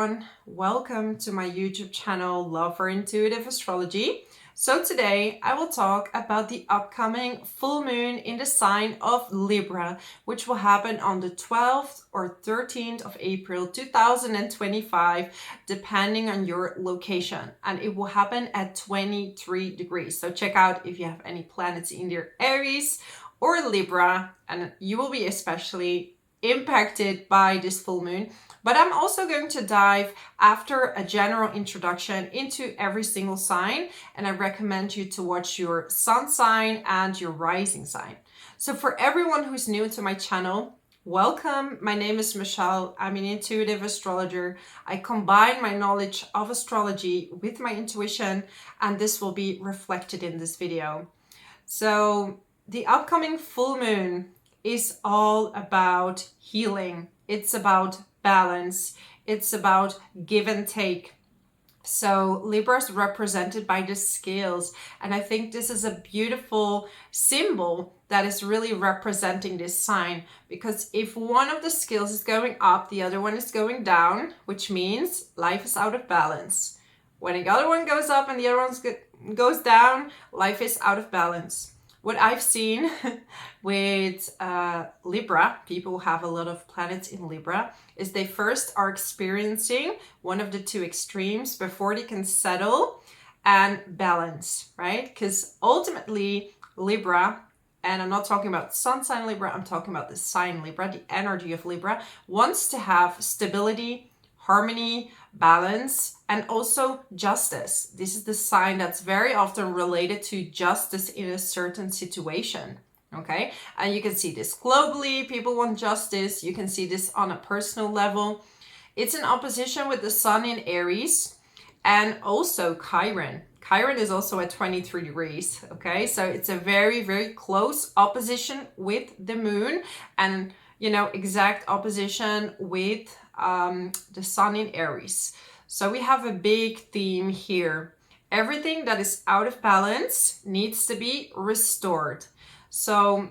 everyone, welcome to my YouTube channel Love for Intuitive Astrology. So today I will talk about the upcoming full moon in the sign of Libra, which will happen on the 12th or 13th of April 2025, depending on your location. And it will happen at 23 degrees. So check out if you have any planets in your Aries or Libra, and you will be especially impacted by this full moon. But I'm also going to dive after a general introduction into every single sign, and I recommend you to watch your sun sign and your rising sign. So for everyone who's new to my channel, welcome. My name is Michelle. I'm an intuitive astrologer. I combine my knowledge of astrology with my intuition, and this will be reflected in this video. So the upcoming full moon is all about healing. It's about balance. It's about give and take. So Libra is represented by the scales, and I think this is a beautiful symbol that is really representing this sign, because if one of the scales is going up, the other one is going down, which means life is out of balance. When the other one goes up and the other one goes down, life is out of balance. What I've seen with Libra, people who have a lot of planets in Libra, is they first are experiencing one of the two extremes before they can settle and balance, right? Because ultimately Libra, and I'm not talking about sun sign Libra, I'm talking about the sign Libra, the energy of Libra, wants to have stability, harmony, balance, and also justice. This is the sign that's very often related to justice in a certain situation. Okay, and you can see this globally. People want justice. You can see this on a personal level. It's in opposition with the sun in Aries and also Chiron. Chiron is also at 23 degrees. Okay, so it's a very, very close opposition with the moon, and exact opposition with the sun in Aries. So we have a big theme here. Everything that is out of balance needs to be restored. So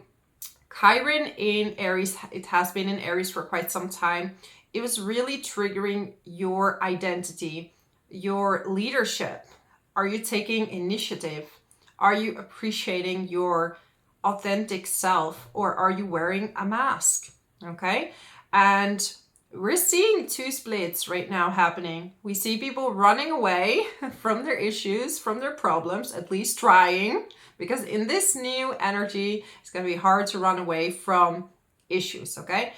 Chiron in Aries, it has been in Aries for quite some time. It was really triggering your identity, your leadership. Are you taking initiative? Are you appreciating your authentic self, or are you wearing a mask? Okay, and we're seeing two splits right now happening. We see people running away from their issues, from their problems, at least trying, because in this new energy, it's going to be hard to run away from issues, okay?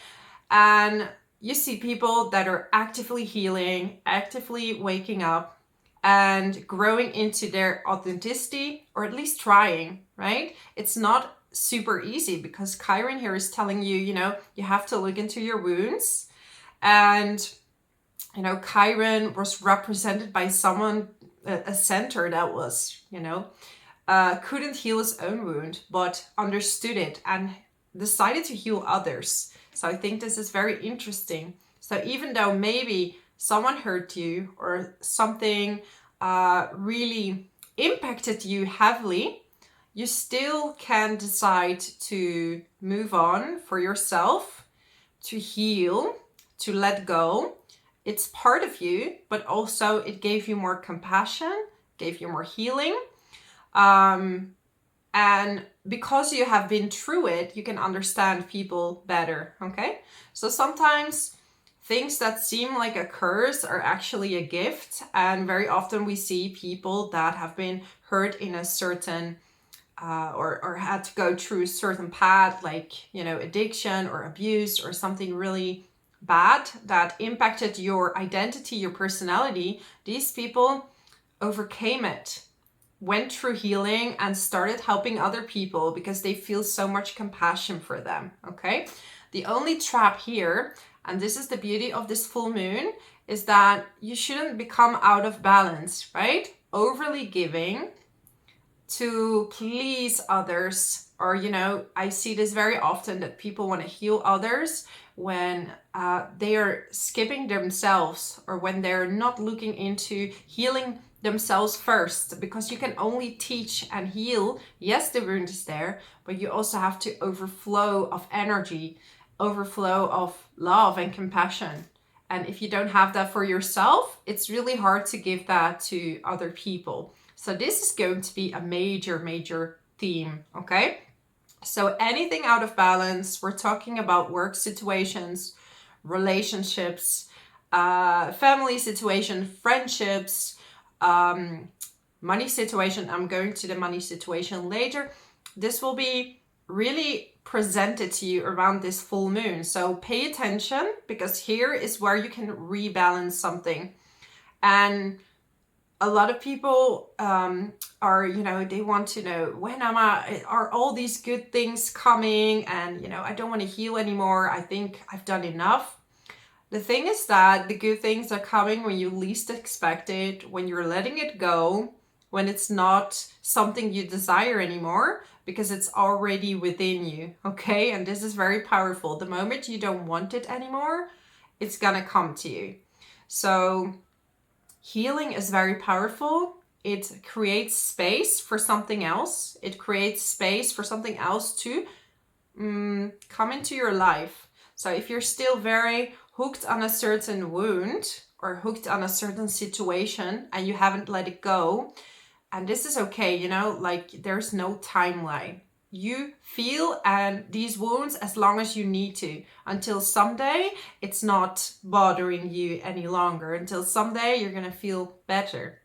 And you see people that are actively healing, actively waking up and growing into their authenticity, or at least trying, right? It's not super easy because Chiron here is telling you, you have to look into your wounds. And, Chiron was represented by someone, a centaur that was, couldn't heal his own wound, but understood it and decided to heal others. So I think this is very interesting. So even though maybe someone hurt you or something really impacted you heavily, you still can decide to move on for yourself, to heal, to let go. It's part of you, but also it gave you more compassion, gave you more healing. And because you have been through it, you can understand people better, okay? So sometimes things that seem like a curse are actually a gift. And very often we see people that have been hurt in a certain or had to go through a certain path, like, addiction or abuse or something really bad that impacted your identity, your personality. These people overcame it, went through healing, and started helping other people because they feel so much compassion for them, okay? The only trap here, and this is the beauty of this full moon, is that you shouldn't become out of balance, right? Overly giving to please others, or, I see this very often that people want to heal others when they are skipping themselves, or when they're not looking into healing themselves first, because you can only teach and heal. Yes, the wound is there, but you also have to overflow of energy, overflow of love and compassion. And if you don't have that for yourself, it's really hard to give that to other people. So this is going to be a major, major theme, okay? So anything out of balance, we're talking about work situations, relationships, family situation, friendships, money situation. I'm going to the money situation later. This will be really presented to you around this full moon. So pay attention, because here is where you can rebalance something. And a lot of people are, they want to know, when are all these good things coming? And, I don't want to heal anymore. I think I've done enough. The thing is that the good things are coming when you least expect it, when you're letting it go, when it's not something you desire anymore, because it's already within you, okay? And this is very powerful. The moment you don't want it anymore, it's gonna come to you. So healing is very powerful. It creates space for something else. It creates space for something else to come into your life. So if you're still very hooked on a certain wound or hooked on a certain situation and you haven't let it go, and this is okay, there's no timeline. You feel and these wounds as long as you need to, until someday it's not bothering you any longer, until someday you're gonna feel better.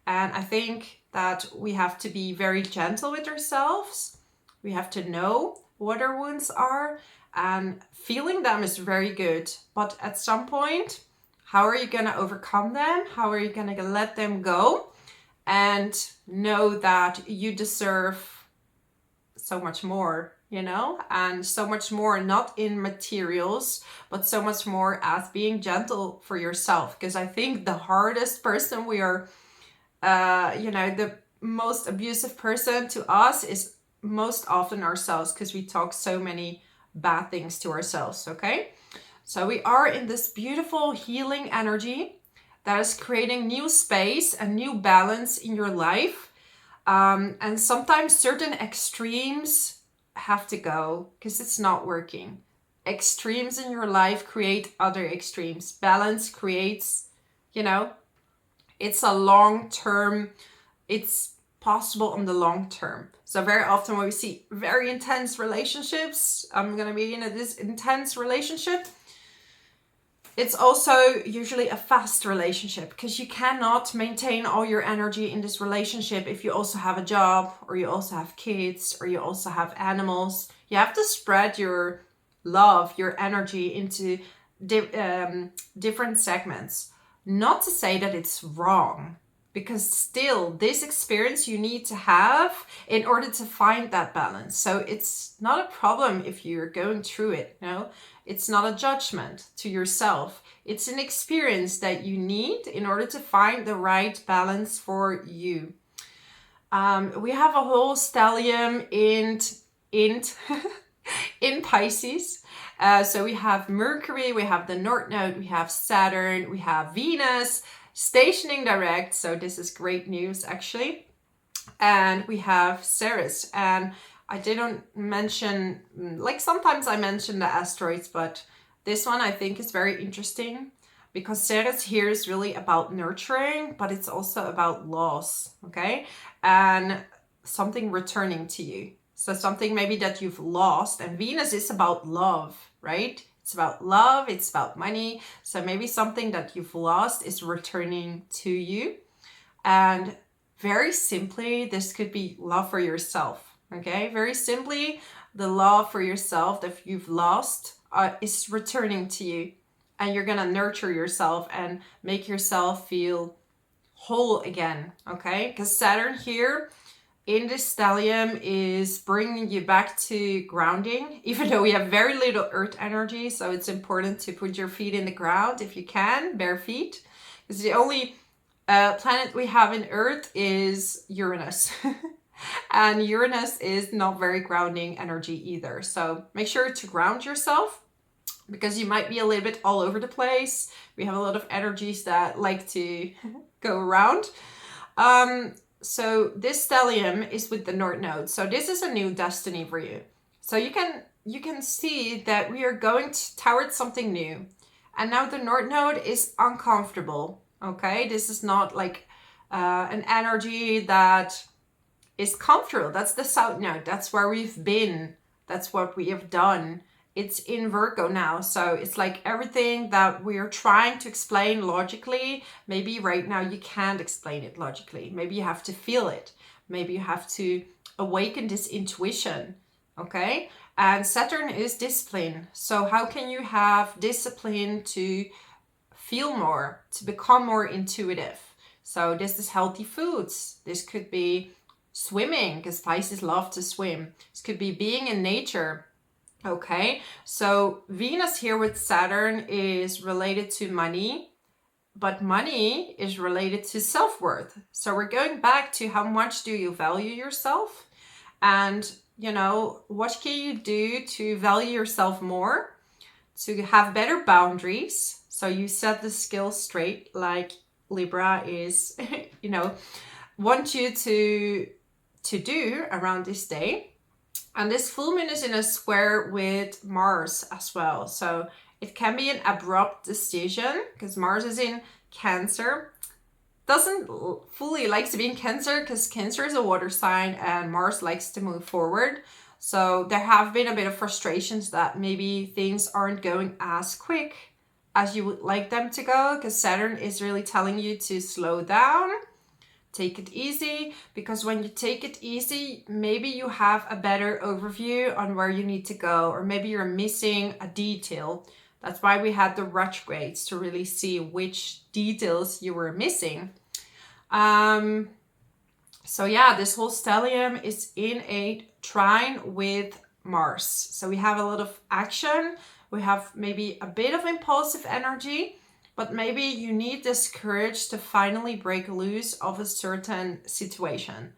And I think that we have to be very gentle with ourselves. We have to know what our wounds are, and feeling them is very good. But at some point, how are you gonna overcome them? How are you gonna let them go? And know that you deserve so much more, and so much more, not in materials, but so much more as being gentle for yourself. Because I think the hardest person we are, the most abusive person to us is most often ourselves, because we talk so many bad things to ourselves, okay? So we are in this beautiful healing energy that is creating new space and new balance in your life. And sometimes certain extremes have to go because it's not working. Extremes in your life create other extremes. Balance creates, it's a long term, it's possible on the long term. So very often when we see very intense relationships, I'm going to be in this intense relationship, it's also usually a fast relationship, because you cannot maintain all your energy in this relationship if you also have a job, or you also have kids, or you also have animals. You have to spread your love, your energy into different segments. Not to say that it's wrong, because still this experience you need to have in order to find that balance. So it's not a problem if you're going through it, It's not a judgment to yourself. It's an experience that you need in order to find the right balance for you. We have a whole stellium in Pisces. So we have Mercury, we have the North Node, we have Saturn, we have Venus stationing direct. So this is great news, actually. And we have Ceres. And I didn't mention, sometimes I mention the asteroids, but this one I think is very interesting, because Ceres here is really about nurturing, but it's also about loss, okay? And something returning to you. So something maybe that you've lost, and Venus is about love, right? It's about love, it's about money. So maybe something that you've lost is returning to you. And very simply, this could be love for yourself. Okay, very simply, the love for yourself that you've lost is returning to you, and you're gonna nurture yourself and make yourself feel whole again, okay? Because Saturn here in this stellium is bringing you back to grounding, even though we have very little earth energy, so it's important to put your feet in the ground if you can, bare feet. Because the only planet we have in earth is Uranus. And Uranus is not very grounding energy either. So make sure to ground yourself, because you might be a little bit all over the place. We have a lot of energies that like to go around. So this stellium is with the North Node. So this is a new destiny for you. So you can see that we are going towards something new. And now the North Node is uncomfortable. Okay, this is not like an energy that is comfortable. That's the South Node. That's where we've been. That's what we have done. It's in Virgo now. So it's like everything that we're trying to explain logically, maybe right now you can't explain it logically. Maybe you have to feel it. Maybe you have to awaken this intuition. Okay? And Saturn is discipline. So how can you have discipline to feel more, to become more intuitive? So this is healthy foods. This could be swimming, because Pisces love to swim. This could be being in nature. Okay, so Venus here with Saturn is related to money, but money is related to self-worth. So we're going back to how much do you value yourself? And, you know, what can you do to value yourself more? To have better boundaries. So you set the scale straight, like Libra is, you know, want you to do around this day. And this full moon is in a square with Mars as well. So it can be an abrupt decision because Mars is in Cancer. Doesn't fully like to be in Cancer because Cancer is a water sign and Mars likes to move forward. So there have been a bit of frustrations that maybe things aren't going as quick as you would like them to go, because Saturn is really telling you to slow down. Take it easy, because when you take it easy, maybe you have a better overview on where you need to go, or maybe you're missing a detail. That's why we had the retrogrades, to really see which details you were missing. So yeah, this whole stellium is in a trine with Mars. So we have a lot of action. We have maybe a bit of impulsive energy. But maybe you need this courage to finally break loose of a certain situation.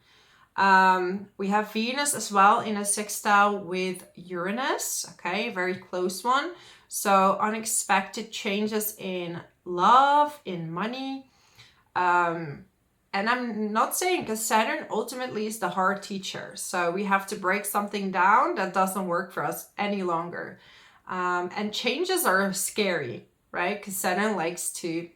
We have Venus as well in a sextile with Uranus, okay, very close one. So unexpected changes in love, in money. And I'm not saying, because Saturn ultimately is the hard teacher. So we have to break something down that doesn't work for us any longer. And changes are scary, right? Because Saturn likes to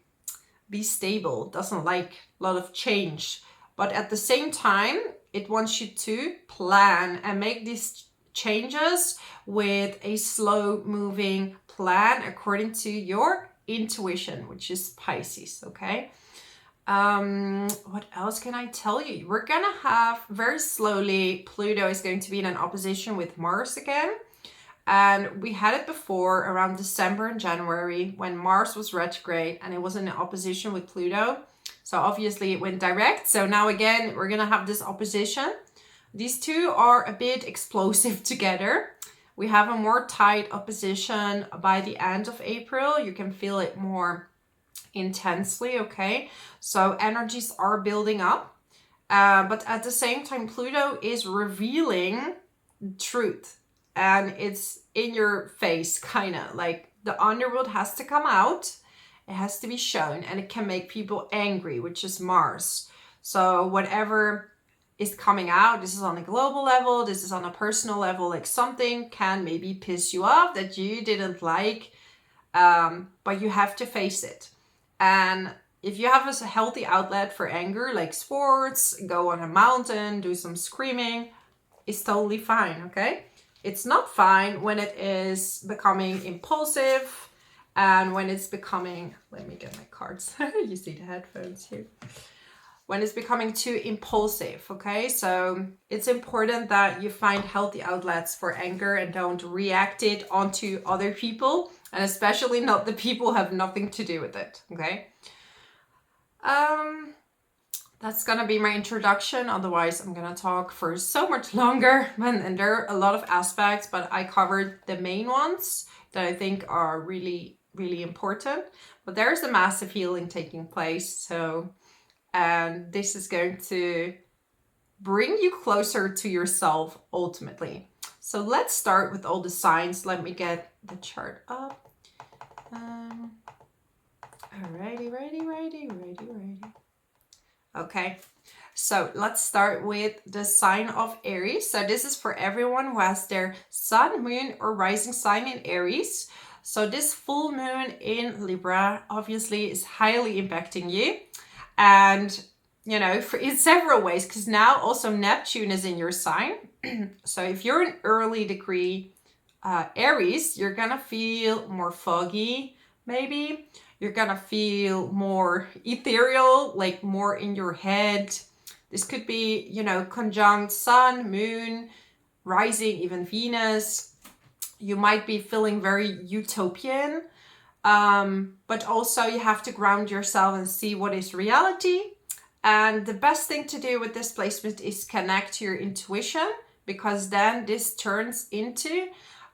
be stable, doesn't like a lot of change. But at the same time, it wants you to plan and make these changes with a slow moving plan according to your intuition, which is Pisces, okay? What else can I tell you? We're gonna have very slowly, Pluto is going to be in an opposition with Mars again. And we had it before around December and January when Mars was retrograde and it was in opposition with Pluto. So obviously it went direct. So now again, we're going to have this opposition. These two are a bit explosive together. We have a more tight opposition by the end of April. You can feel it more intensely, okay? So energies are building up. But at the same time, Pluto is revealing truth. And it's in your face, kind of like the underworld has to come out. It has to be shown, and it can make people angry, which is Mars. So whatever is coming out, this is on a global level, this is on a personal level, like something can maybe piss you off that you didn't like, but you have to face it. And if you have a healthy outlet for anger, like sports, go on a mountain, do some screaming, it's totally fine, okay? It's not fine when it is becoming impulsive and when it's becoming, let me get my cards. You see the headphones here. When it's becoming too impulsive, okay? So it's important that you find healthy outlets for anger and don't react it onto other people, and especially not the people who have nothing to do with it, okay? That's gonna be my introduction. Otherwise, I'm gonna talk for so much longer. And there are a lot of aspects, but I covered the main ones that I think are really, really important. But there's a massive healing taking place. So, and this is going to bring you closer to yourself ultimately. So let's start with all the signs. Let me get the chart up. Alrighty, ready. Okay, so let's start with the sign of Aries. So this is for everyone who has their sun, moon, or rising sign in Aries. So this full moon in Libra obviously is highly impacting you. And, you know, in several ways, because now also Neptune is in your sign. So if you're an early degree Aries, you're going to feel more foggy, maybe. You're going to feel more ethereal, like more in your head. This could be, you know, conjunct Sun, Moon, rising, even Venus. You might be feeling very utopian, but also you have to ground yourself and see what is reality. And the best thing to do with this placement is connect to your intuition, because then this turns into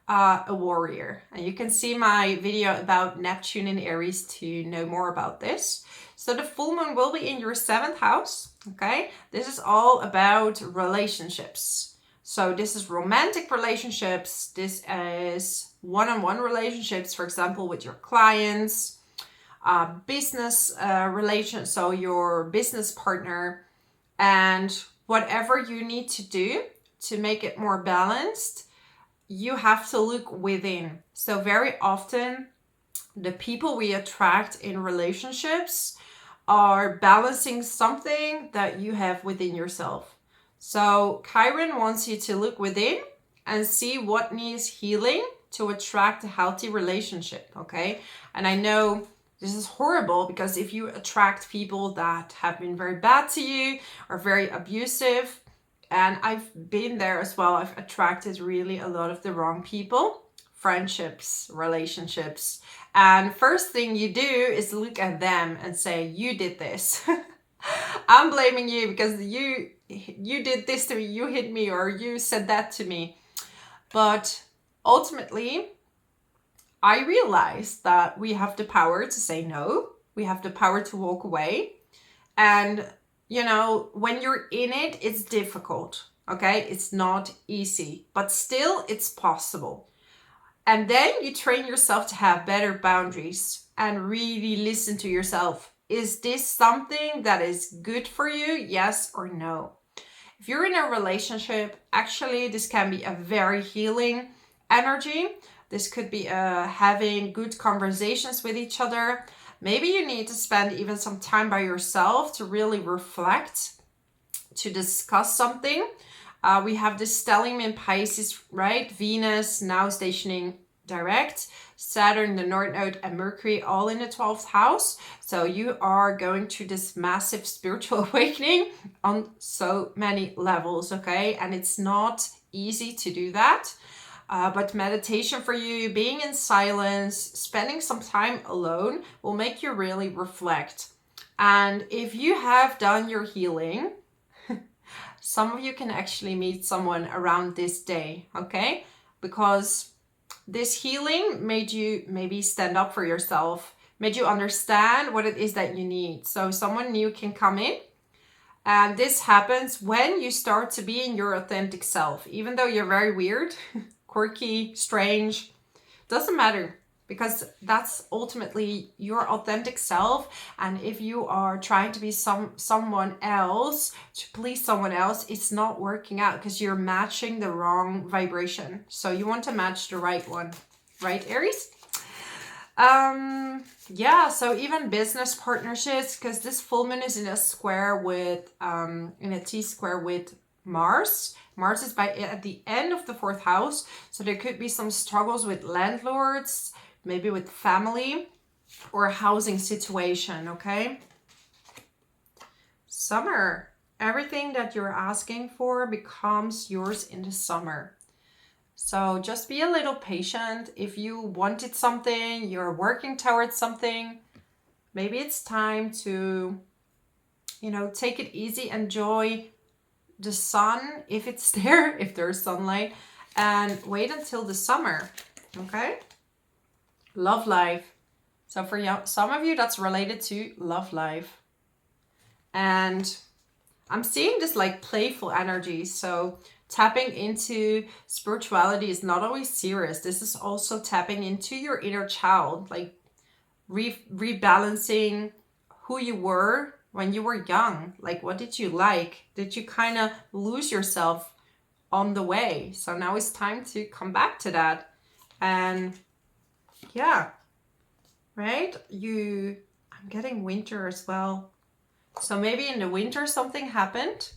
a warrior. And you can see my video about Neptune in Aries to know more about this. So the full moon will be in your 7th house. Okay, this is all about relationships. So this is romantic relationships. This is one-on-one relationships, for example, with your clients, business relations, so your business partner, and whatever you need to do to make it more balanced, you have to look within. So very often the people we attract in relationships are balancing something that you have within yourself. So Chiron wants you to look within and see what needs healing to attract a healthy relationship, okay? And I know this is horrible, because if you attract people that have been very bad to you or very abusive, and I've been there as well, I've attracted really a lot of the wrong people, friendships, relationships. And first thing you do is look at them and say, you did this. I'm blaming you because you did this to me, you hit me, or you said that to me. But ultimately, I realized that we have the power to say no. We have the power to walk away. And, you know, when you're in it, it's difficult. Okay, it's not easy, but still it's possible. And then you train yourself to have better boundaries and really listen to yourself. Is this something that is good for you? Yes or no? If you're in a relationship, actually, this can be a very healing energy. This could be having good conversations with each other. Maybe you need to spend even some time by yourself to really reflect, to discuss something. We have this stellium in Pisces, right? Venus now stationing direct, Saturn, the North Node, and Mercury all in the 12th house. So you are going through this massive spiritual awakening on so many levels, okay? And it's not easy to do that. But meditation for you, being in silence, spending some time alone will make you really reflect. And if you have done your healing, some of you can actually meet someone around this day, okay? Because this healing made you maybe stand up for yourself, made you understand what it is that you need. So someone new can come in. And this happens when you start to be in your authentic self. Even though you're very weird, quirky, strange, doesn't matter. Because that's ultimately your authentic self. And if you are trying to be someone else, to please someone else, it's not working out because you're matching the wrong vibration. So you want to match the right one, right, Aries? Yeah, so even business partnerships, because this full moon is in a square with, in a T-square with Mars. Mars is at the end of the 4th house. So there could be some struggles with landlords, maybe with family or housing situation, okay? Summer. Everything that you're asking for becomes yours in the summer. So just be a little patient. If you wanted something, you're working towards something, maybe it's time to, you know, take it easy, enjoy the sun if it's there, if there's sunlight, and wait until the summer, okay? Love life. So for some of you, that's related to love life. And I'm seeing this like playful energy. So tapping into spirituality is not always serious. This is also tapping into your inner child, like rebalancing who you were when you were young. Like, what did you like? Did you kind of lose yourself on the way? So now it's time to come back to that and yeah, right? I'm getting winter as well. So maybe in the winter something happened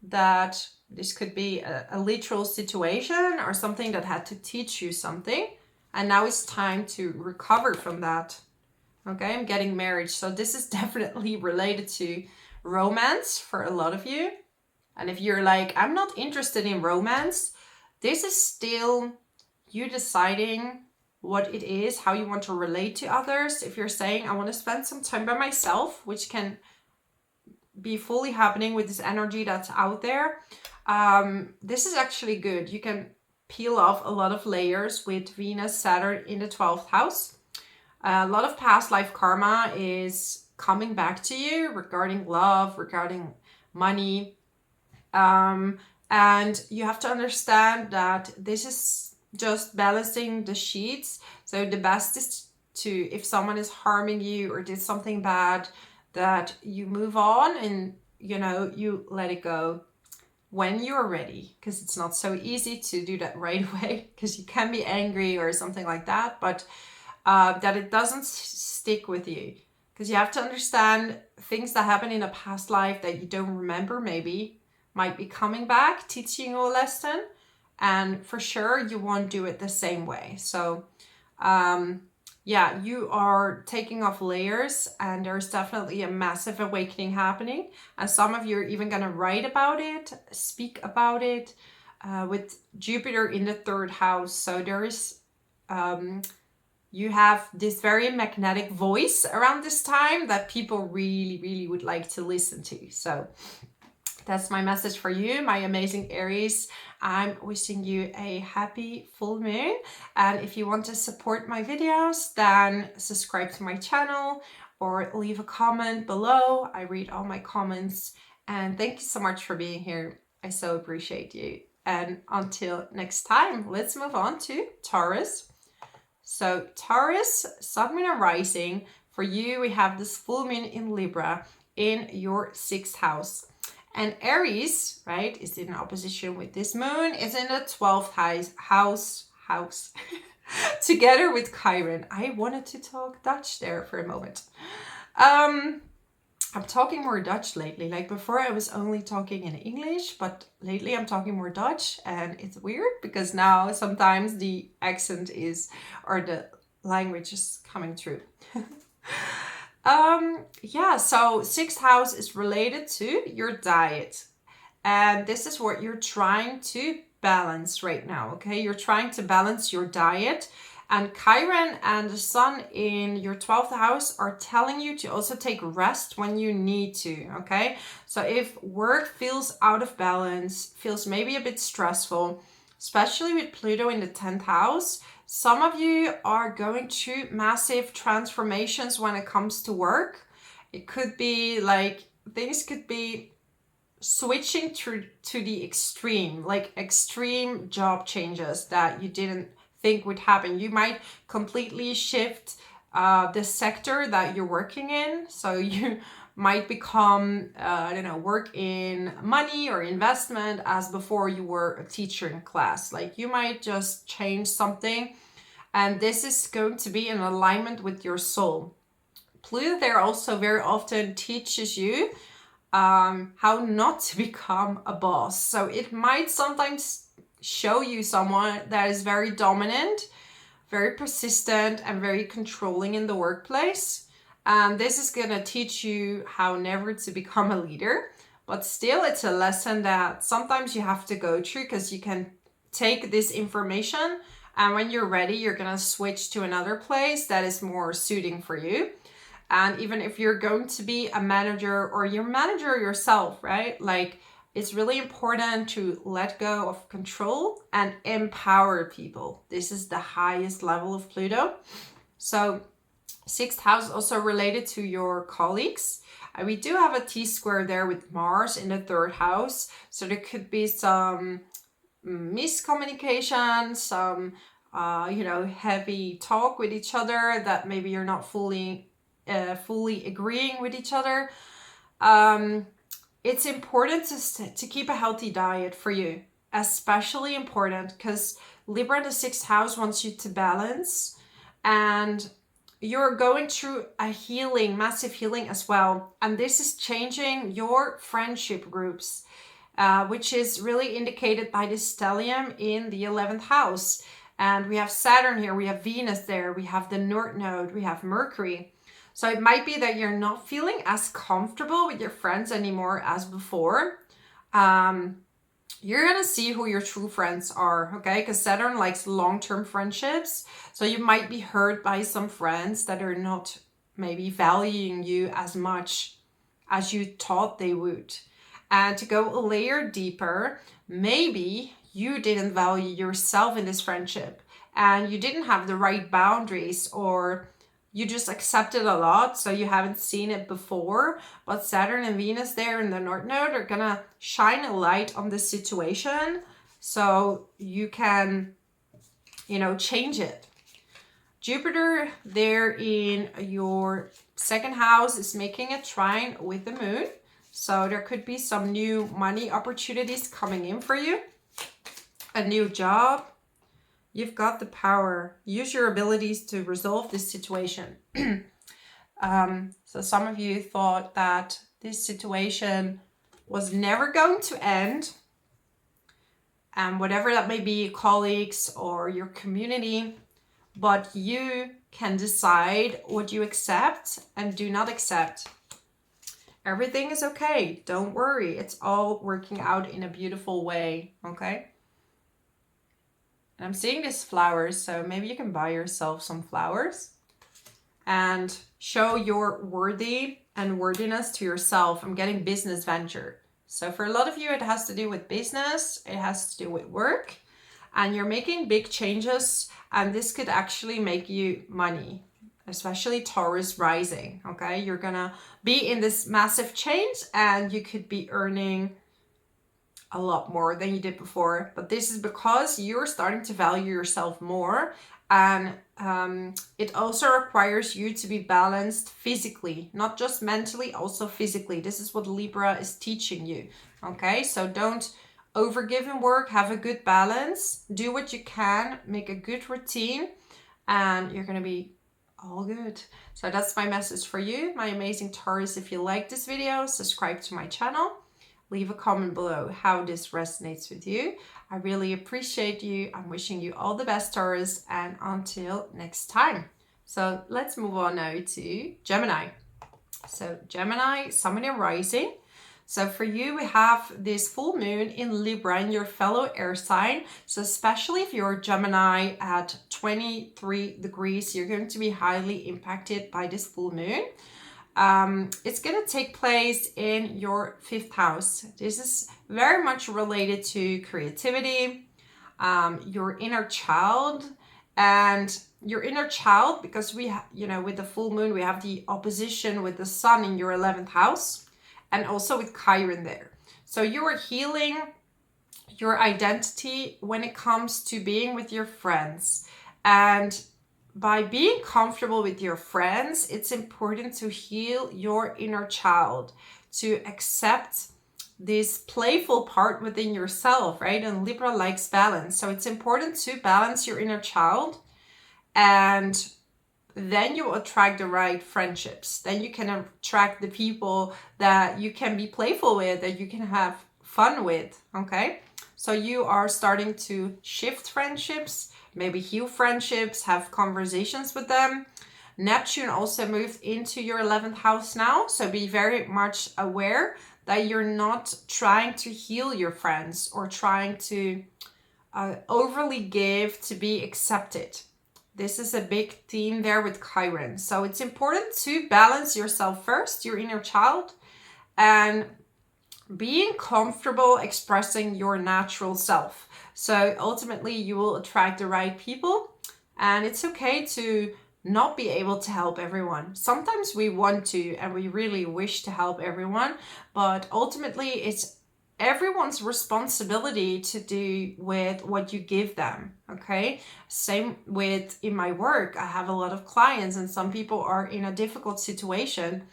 that this could be a literal situation or something that had to teach you something. And now it's time to recover from that. Okay, I'm getting married. So this is definitely related to romance for a lot of you. And if you're like, I'm not interested in romance, this is still you deciding what it is, how you want to relate to others. If you're saying, I want to spend some time by myself, which can be fully happening with this energy that's out there, this is actually good. You can peel off a lot of layers with Venus, Saturn in the 12th house. A lot of past life karma is coming back to you regarding love, regarding money. And you have to understand that this is just balancing the sheets. So the best is to, if someone is harming you or did something bad, that you move on and, you know, you let it go when you're ready, because it's not so easy to do that right away, because you can be angry or something like that, but that it doesn't stick with you, because you have to understand things that happen in a past life that you don't remember maybe might be coming back, teaching you a lesson, and for sure you won't do it the same way. So yeah, you are taking off layers, and there's definitely a massive awakening happening. And some of you are even going to write about it, speak about it, with Jupiter in the 3rd house. So there is, you have this very magnetic voice around this time that people really, really would like to listen to. So that's my message for you, my amazing Aries. I'm wishing you a happy full moon. And if you want to support my videos, then subscribe to my channel or leave a comment below. I read all my comments. And thank you so much for being here. I so appreciate you. And until next time, let's move on to Taurus. So Taurus, Sun, Moon, and Rising. For you, we have this full moon in Libra in your 6th house. And Aries, right, is in opposition with this moon, is in the 12th house together with Chiron. I wanted to talk Dutch there for a moment. I'm talking more Dutch lately. Like before I was only talking in English, but lately I'm talking more Dutch, and it's weird because now sometimes the accent is, or the language is coming through. Yeah, so 6th house is related to your diet. And this is what you're trying to balance right now, okay? You're trying to balance your diet. And Chiron and the Sun in your 12th house are telling you to also take rest when you need to, okay? So if work feels out of balance, feels maybe a bit stressful, especially with Pluto in the 10th house, some of you are going through massive transformations when it comes to work. It could be like, things could be switching to the extreme, like extreme job changes that you didn't think would happen. You might completely shift the sector that you're working in. So you might become, I don't know, work in money or investment as before you were a teacher in class. Like you might just change something, and this is going to be in alignment with your soul. Pluto there also very often teaches you how not to become a boss. So it might sometimes show you someone that is very dominant, very persistent, and very controlling in the workplace. And this is going to teach you how never to become a leader. But still, it's a lesson that sometimes you have to go through, because you can take this information, and when you're ready, you're going to switch to another place that is more suiting for you. And even if you're going to be a manager or you're manager yourself, right? Like it's really important to let go of control and empower people. This is the highest level of Pluto. So 6th house also related to your colleagues. We do have a T-square there with Mars in the 3rd house. So there could be some miscommunication, some, heavy talk with each other that maybe you're not fully agreeing with each other. It's important to keep a healthy diet for you, especially important because Libra in the 6th house wants you to balance. and you're going through a healing, massive healing as well. And this is changing your friendship groups, which is really indicated by this stellium in the 11th house. And we have Saturn here, we have Venus there, we have the North Node, we have Mercury. So it might be that you're not feeling as comfortable with your friends anymore as before. You're going to see who your true friends are, okay? Because Saturn likes long-term friendships. So you might be hurt by some friends that are not maybe valuing you as much as you thought they would. And to go a layer deeper, maybe you didn't value yourself in this friendship and you didn't have the right boundaries, or you just accepted a lot, so you haven't seen it before. But Saturn and Venus there in the North Node are gonna shine a light on this situation so you can, change it. Jupiter there in your second house is making a trine with the moon. So there could be some new money opportunities coming in for you. A new job. You've got the power. Use your abilities to resolve this situation. So some of you thought that this situation was never going to end. And whatever that may be, colleagues or your community, but you can decide what you accept and do not accept. Everything is okay. Don't worry. It's all working out in a beautiful way. Okay? And I'm seeing these flowers, so maybe you can buy yourself some flowers and show your worthy and worthiness to yourself. I'm getting business venture. So for a lot of you, it has to do with business. It has to do with work. And you're making big changes. And this could actually make you money, especially Taurus rising. Okay, you're going to be in this massive change and you could be earning a lot more than you did before. But this is because you're starting to value yourself more. And it also requires you to be balanced physically, not just mentally, also physically. This is what Libra is teaching you. Okay, so don't overgive in work. Have a good balance. Do what you can. Make a good routine. And you're going to be all good. So that's my message for you, my amazing Taurus. If you like this video, subscribe to my channel. Leave a comment below how this resonates with you. I really appreciate you. I'm wishing you all the best, Taurus, and until next time. So let's move on now to Gemini. So Gemini, Sun and Rising. So for you, we have this full moon in Libra in your fellow air sign. So especially if you're Gemini at 23 degrees, you're going to be highly impacted by this full moon. It's going to take place in your 5th house. This is very much related to creativity, your inner child, and your inner child, because we with the full moon, we have the opposition with the sun in your 11th house and also with Chiron there. So you are healing your identity when it comes to being with your friends. And by being comfortable with your friends, it's important to heal your inner child, to accept this playful part within yourself, right? And Libra likes balance. So it's important to balance your inner child, and then you will attract the right friendships. Then you can attract the people that you can be playful with, that you can have fun with, okay? So you are starting to shift friendships, maybe heal friendships, have conversations with them. Neptune also moved into your 11th house now. So be very much aware that you're not trying to heal your friends or trying to overly give to be accepted. This is a big theme there with Chiron. So it's important to balance yourself first, your inner child, and being comfortable expressing your natural self. So ultimately you will attract the right people, and it's okay to not be able to help everyone. Sometimes we want to and we really wish to help everyone, but ultimately it's everyone's responsibility to do with what you give them, okay? Same with in my work. I have a lot of clients and some people are in a difficult situation,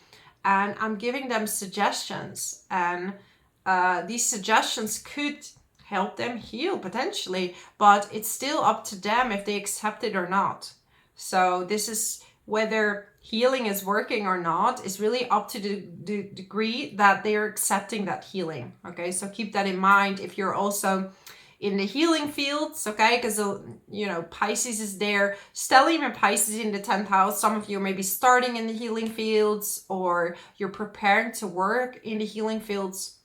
and I'm giving them suggestions, and these suggestions could help them heal potentially, but it's still up to them if they accept it or not. So this is whether healing is working or not is really up to the degree that they are accepting that healing. Okay, so keep that in mind if you're also in the healing fields, okay? Because you know, Pisces is there. Stellium and Pisces in the 10th house. Some of you may be starting in the healing fields, or you're preparing to work in the healing fields.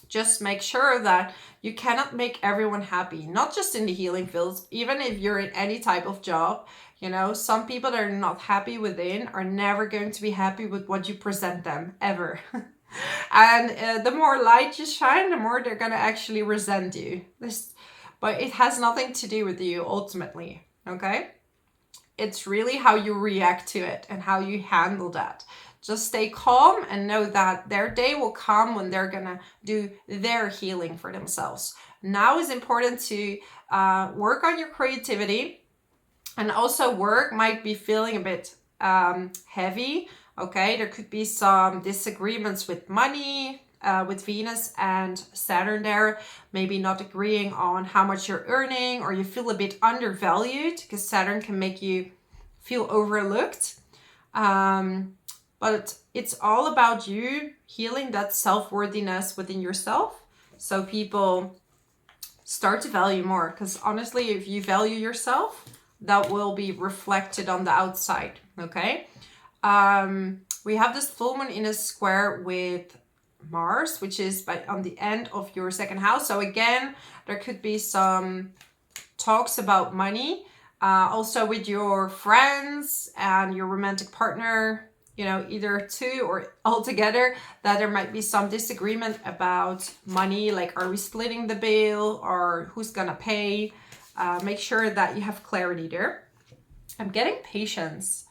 Just make sure that you cannot make everyone happy, not just in the healing fields, even if you're in any type of job. You know, some people that are not happy within are never going to be happy with what you present them, ever. And the more light you shine, the more they're going to actually resent you. But it has nothing to do with you ultimately, okay? It's really how you react to it and how you handle that. Just stay calm and know that their day will come when they're gonna do their healing for themselves. Now is important to work on your creativity, and also work might be feeling a bit heavy. Okay, there could be some disagreements with money, with Venus and Saturn there, maybe not agreeing on how much you're earning, or you feel a bit undervalued because Saturn can make you feel overlooked. But it's all about you healing that self-worthiness within yourself, so people start to value more. Because honestly, if you value yourself, that will be reflected on the outside, okay? We have this full moon in a square with Mars, which is on the end of your second house. So again, there could be some talks about money, also with your friends and your romantic partner, you know, either two or all together, that there might be some disagreement about money, like are we splitting the bill or who's gonna pay? Make sure that you have clarity there. I'm getting patience.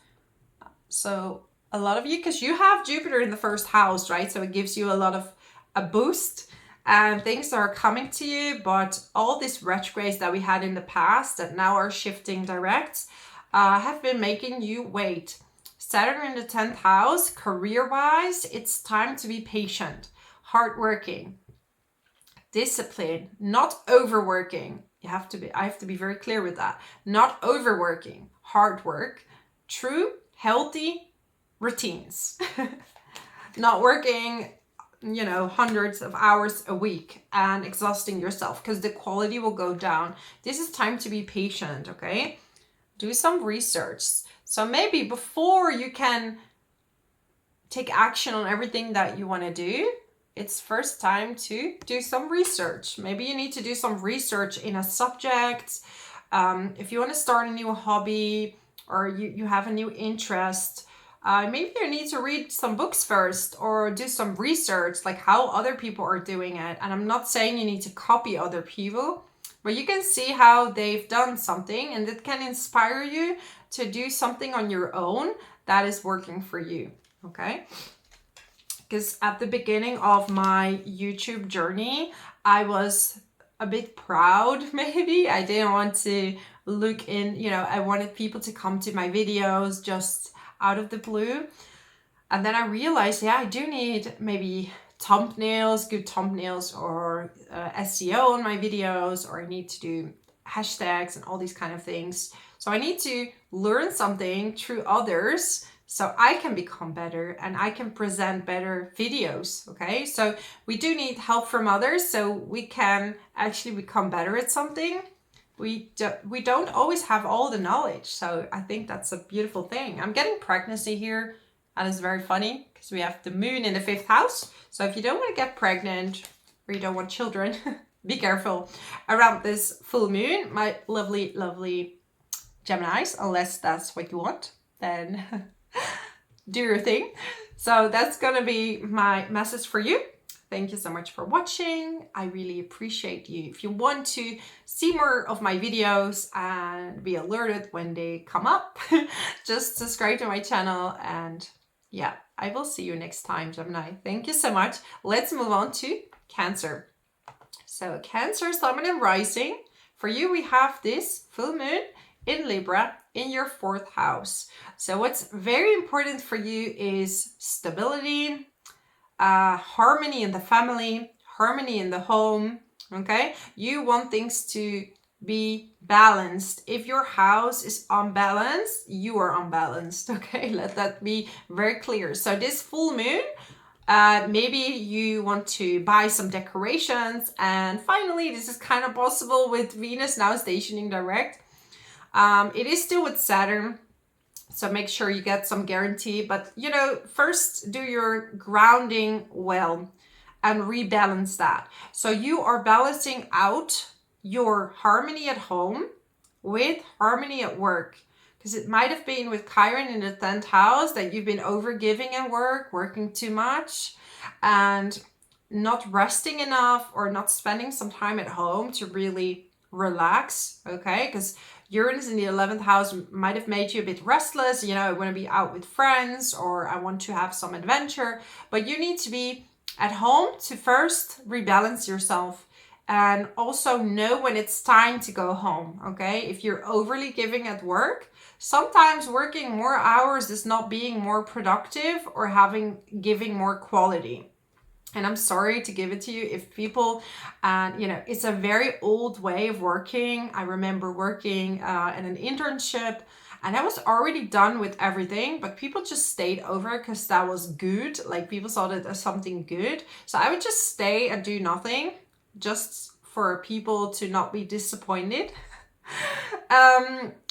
So a lot of you, because you have Jupiter in the first house, right? So it gives you a lot of a boost and things are coming to you. But all these retrogrades that we had in the past that now are shifting direct have been making you wait. Saturn in the 10th house, career-wise, it's time to be patient, hardworking, disciplined, not overworking. I have to be very clear with that. Not overworking, hard work, true, healthy routines. Not working, you know, hundreds of hours a week and exhausting yourself, because the quality will go down. This is time to be patient, okay? Do some research. So maybe before you can take action on everything that you want to do, it's first time to do some research. Maybe you need to do some research in a subject. If you want to start a new hobby, or you have a new interest, maybe you need to read some books first, or do some research, like how other people are doing it. And I'm not saying you need to copy other people, but you can see how they've done something, and it can inspire you to do something on your own that is working for you, okay? Because at the beginning of my YouTube journey, I was a bit proud, maybe. I didn't want to look in, you know, I wanted people to come to my videos just out of the blue. And then I realized, yeah, I do need maybe thumbnails, good thumbnails, or SEO on my videos, or I need to do hashtags and all these kind of things. So I need to learn something through others so I can become better and I can present better videos, okay? So we do need help from others so we can actually become better at something. We don't always have all the knowledge, so I think that's a beautiful thing. I'm getting pregnancy here, and it's very funny because we have the moon in the 5th house. So if you don't want to get pregnant or you don't want children, be careful around this full moon, my lovely, lovely Geminis, unless that's what you want, then do your thing. So that's gonna be my message for you. Thank you so much for watching. I really appreciate you. If you want to see more of my videos and be alerted when they come up, just subscribe to my channel. And yeah, I will see you next time, Gemini. Thank you so much. Let's move on to Cancer. So Cancer, Sun and Rising. For you, we have this full moon in Libra in your 4th house. So what's very important for you is stability, harmony in the family, harmony in the home, okay? You want things to be balanced. If your house is unbalanced, you are unbalanced. Okay, let that be very clear. So this full moon, maybe you want to buy some decorations, and finally this is kind of possible with Venus now stationing direct. It is still with Saturn, so make sure you get some guarantee, but you know, first do your grounding well and rebalance that. So you are balancing out your harmony at home with harmony at work. Because it might have been with Chiron in the 10th house that you've been overgiving at work, working too much, and not resting enough, or not spending some time at home to really relax, okay? Because Uranus in the 11th house might have made you a bit restless. You know, I want to be out with friends, or I want to have some adventure. But you need to be at home to first rebalance yourself, and also know when it's time to go home, okay? If you're overly giving at work, sometimes working more hours is not being more productive or giving more quality. And I'm sorry to give it to you if people, you know, it's a very old way of working. I remember working in an internship, and I was already done with everything, but people just stayed over because that was good. Like, people saw that as something good. So I would just stay and do nothing, just for people to not be disappointed.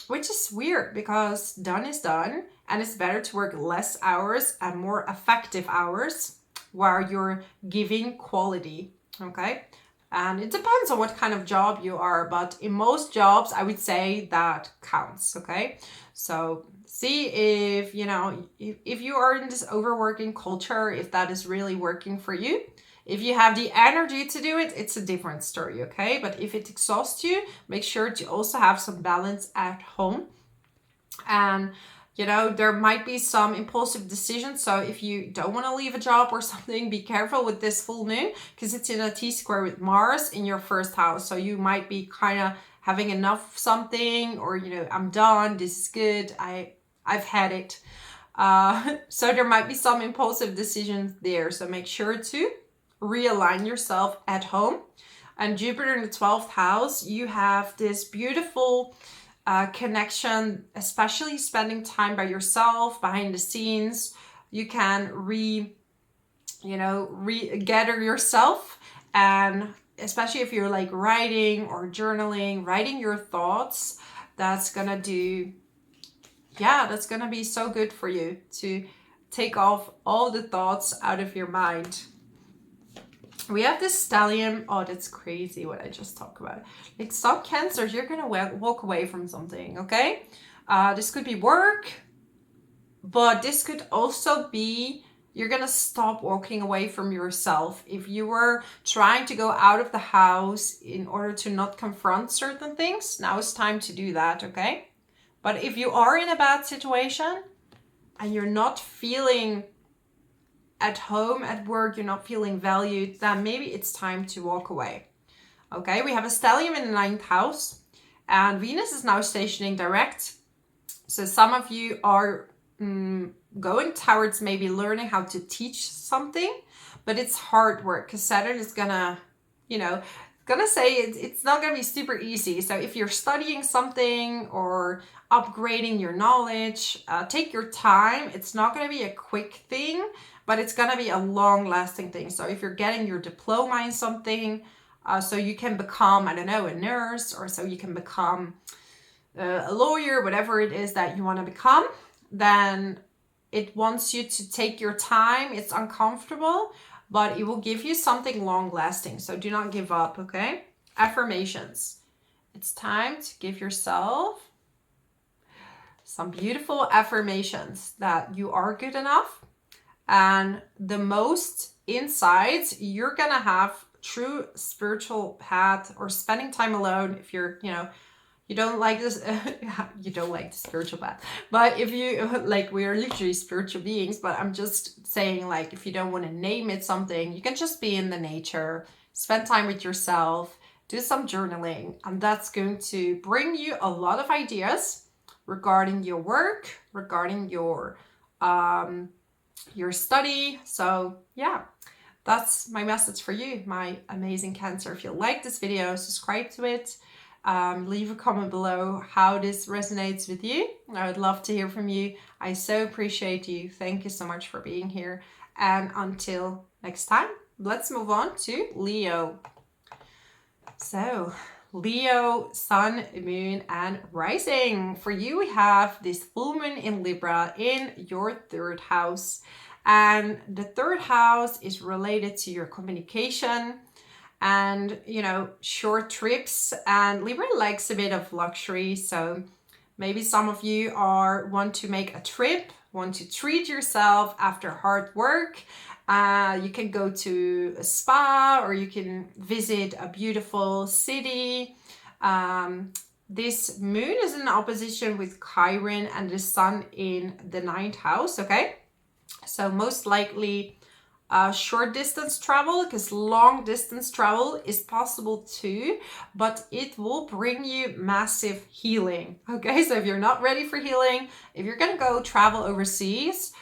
Which is weird, because done is done, and it's better to work less hours and more effective hours where you're giving quality, okay? And it depends on what kind of job you are, but in most jobs, I would say that counts, okay? So see if, you know, if you are in this overworking culture, if that is really working for you. If you have the energy to do it, it's a different story, okay? But if it exhausts you, make sure to also have some balance at home. And you know, there might be some impulsive decisions. So if you don't want to leave a job or something, be careful with this full moon, because it's in a T-square with Mars in your first house. So you might be kind of having enough of something, or, you know, I'm done, this is good, I've had it. So there might be some impulsive decisions there. So make sure to realign yourself at home. And Jupiter in the 12th house, you have this beautiful connection, especially spending time by yourself, behind the scenes. You can gather yourself, and especially if you're like writing or journaling, writing your thoughts, that's gonna be so good for you to take off all the thoughts out of your mind. We have this stellium. Oh, that's crazy what I just talked about. Like, some Cancers, you're going to walk away from something, okay? This could be work, but this could also be you're going to stop walking away from yourself. If you were trying to go out of the house in order to not confront certain things, now it's time to do that, okay? But if you are in a bad situation and you're not feeling at home, at work, you're not feeling valued, then maybe it's time to walk away. Okay, we have a stellium in the 9th house, and Venus is now stationing direct. So some of you are going towards maybe learning how to teach something, but it's hard work, because Saturn is gonna say it's not gonna be super easy. So if you're studying something or upgrading your knowledge, take your time. It's not gonna be a quick thing, but it's gonna be a long-lasting thing. So if you're getting your diploma in something, so you can become, I don't know, a nurse, or so you can become a lawyer, whatever it is that you want to become, then it wants you to take your time. It's uncomfortable, but it will give you something long-lasting. So do not give up, okay? Affirmations. It's time to give yourself some beautiful affirmations that you are good enough. And the most insights you're gonna have true spiritual path, or spending time alone. If you're, you don't like this, you don't like the spiritual path. But if you, like, we are literally spiritual beings, but I'm just saying, like, if you don't want to name it something, you can just be in the nature, spend time with yourself, do some journaling, and that's going to bring you a lot of ideas regarding your work, regarding your study. So yeah, that's my message for you, my amazing Cancer. If you like this video, subscribe to it. Leave a comment below how this resonates with you. I would love to hear from you. I so appreciate you. Thank you so much for being here. And until next time, let's move on to Leo. So, Leo, sun, moon, and rising. For you, we have this full moon in Libra in your third house. And the third house is related to your communication and, short trips. And Libra likes a bit of luxury. So maybe some of you want to make a trip, want to treat yourself after hard work. You can go to a spa, or you can visit a beautiful city. This moon is in opposition with Chiron and the sun in the 9th house, okay? So most likely short distance travel, because long distance travel is possible too, but it will bring you massive healing, okay? So if you're not ready for healing, if you're gonna go travel overseas,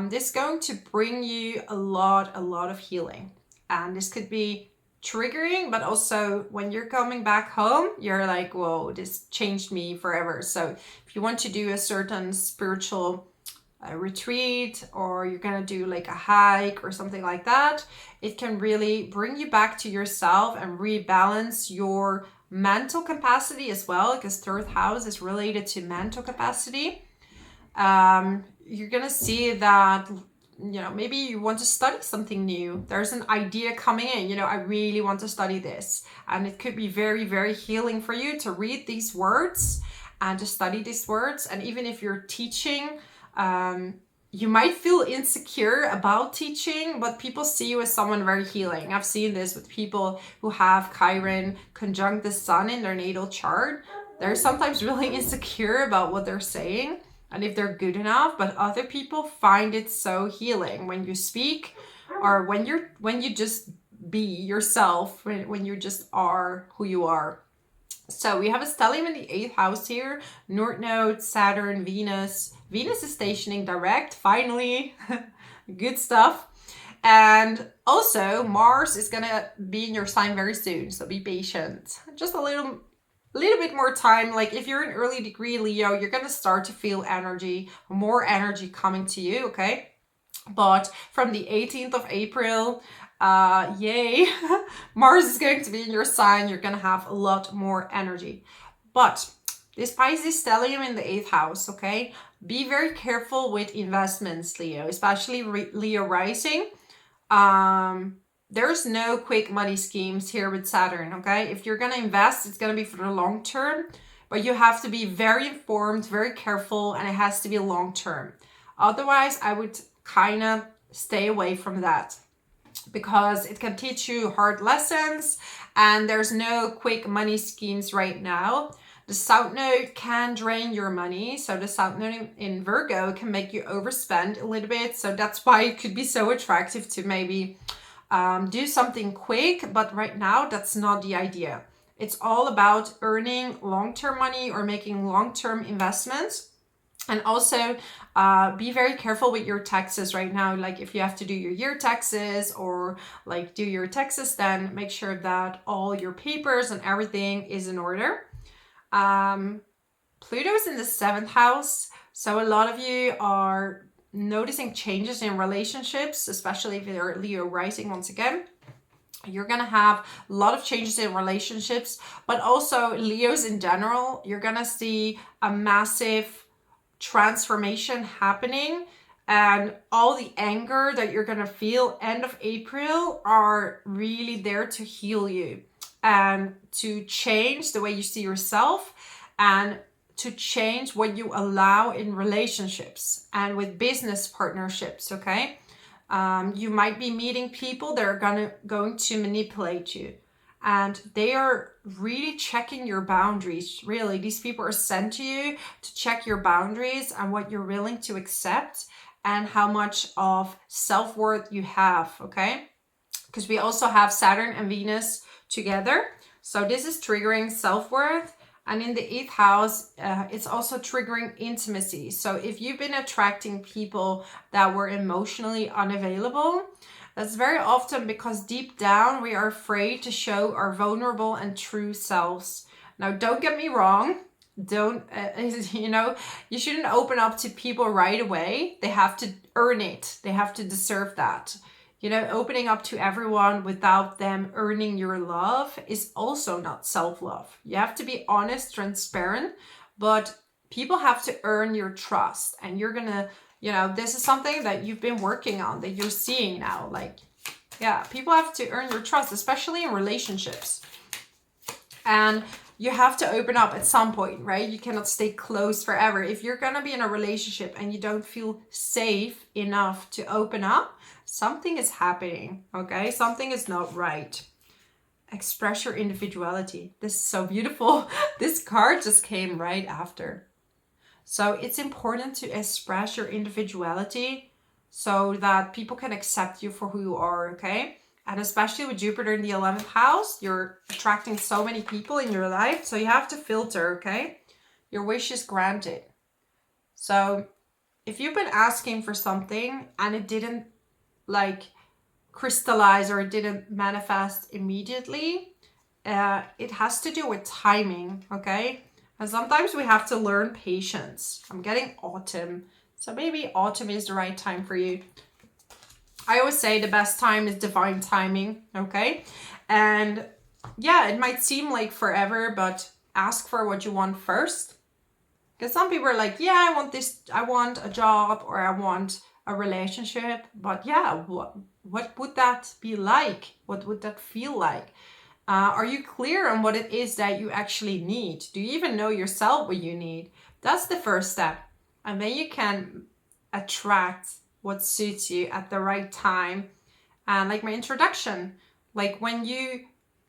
this is going to bring you a lot of healing. And this could be triggering, but also when you're coming back home, you're like, whoa, this changed me forever. So if you want to do a certain spiritual retreat, or you're gonna do like a hike or something like that, it can really bring you back to yourself and rebalance your mental capacity as well, because third house is related to mental capacity. You're gonna see that, maybe you want to study something new. There's an idea coming in, I really want to study this. And it could be very, very healing for you to read these words and to study these words. And even if you're teaching, you might feel insecure about teaching, but people see you as someone very healing. I've seen this with people who have Chiron conjunct the sun in their natal chart. They're sometimes really insecure about what they're saying and if they're good enough, but other people find it so healing when you speak, or when you just be yourself, when you just are who you are. So we have a stellium in the 8th house here, North Node, Saturn, Venus. Venus is stationing direct, finally. Good stuff. And also Mars is gonna be in your sign very soon, so be patient. Just a little bit more time. Like if you're an early degree Leo, you're gonna start to feel energy, more energy coming to you, okay? But from the 18th of April, yay, Mars is going to be in your sign. You're gonna have a lot more energy. But this Pisces stellium in the 8th house, okay? Be very careful with investments, Leo, especially Leo rising. There's no quick money schemes here with Saturn, okay? If you're gonna invest, it's gonna be for the long term, but you have to be very informed, very careful, and it has to be long term. Otherwise, I would kind of stay away from that, because it can teach you hard lessons, and there's no quick money schemes right now. The South Node can drain your money. So the South Node in Virgo can make you overspend a little bit. So that's why it could be so attractive to maybe do something quick. But right now, that's not the idea. It's all about earning long-term money or making long-term investments. And also be very careful with your taxes right now. Like if you have to do your year taxes or like do your taxes, then make sure that all your papers and everything is in order. Pluto's in the 7th house. So a lot of you are noticing changes in relationships, especially if you're Leo rising once again. You're going to have a lot of changes in relationships, but also Leos in general, you're going to see a massive transformation happening, and all the anger that you're going to feel end of April are really there to heal you and to change the way you see yourself and to change what you allow in relationships and with business partnerships, okay? You might be meeting people that are going to manipulate you, and they are really checking your boundaries. Really, these people are sent to you to check your boundaries and what you're willing to accept and how much of self-worth you have, okay? Because we also have Saturn and Venus together. So this is triggering self-worth. And in the 8th house, it's also triggering intimacy. So if you've been attracting people that were emotionally unavailable, that's very often because deep down we are afraid to show our vulnerable and true selves. Now, don't get me wrong. Don't, you shouldn't open up to people right away. They have to earn it. They have to deserve that. Opening up to everyone without them earning your love is also not self-love. You have to be honest, transparent, but people have to earn your trust. And you're gonna, this is something that you've been working on, that you're seeing now. Like, yeah, people have to earn your trust, especially in relationships. And you have to open up at some point, right? You cannot stay close forever. If you're gonna be in a relationship and you don't feel safe enough to open up, something is happening, okay? Something is not right. Express your individuality. This is so beautiful. This card just came right after. So it's important to express your individuality so that people can accept you for who you are, okay? And especially with Jupiter in the 11th house, you're attracting so many people in your life. So you have to filter, okay? Your wish is granted. So if you've been asking for something and it didn't crystallize or it didn't manifest immediately, it has to do with timing, okay? And sometimes we have to learn patience. I'm getting autumn. So maybe autumn is the right time for you. I always say the best time is divine timing, okay? And yeah, it might seem like forever, but ask for what you want first. Because some people are like, yeah, I want this, I want a job, or I want a relationship. But yeah, what would that be like? What would that feel like? Are you clear on what it is that you actually need? Do you even know yourself what you need? That's the first step. And then you can attract what suits you at the right time. And like my introduction, like when you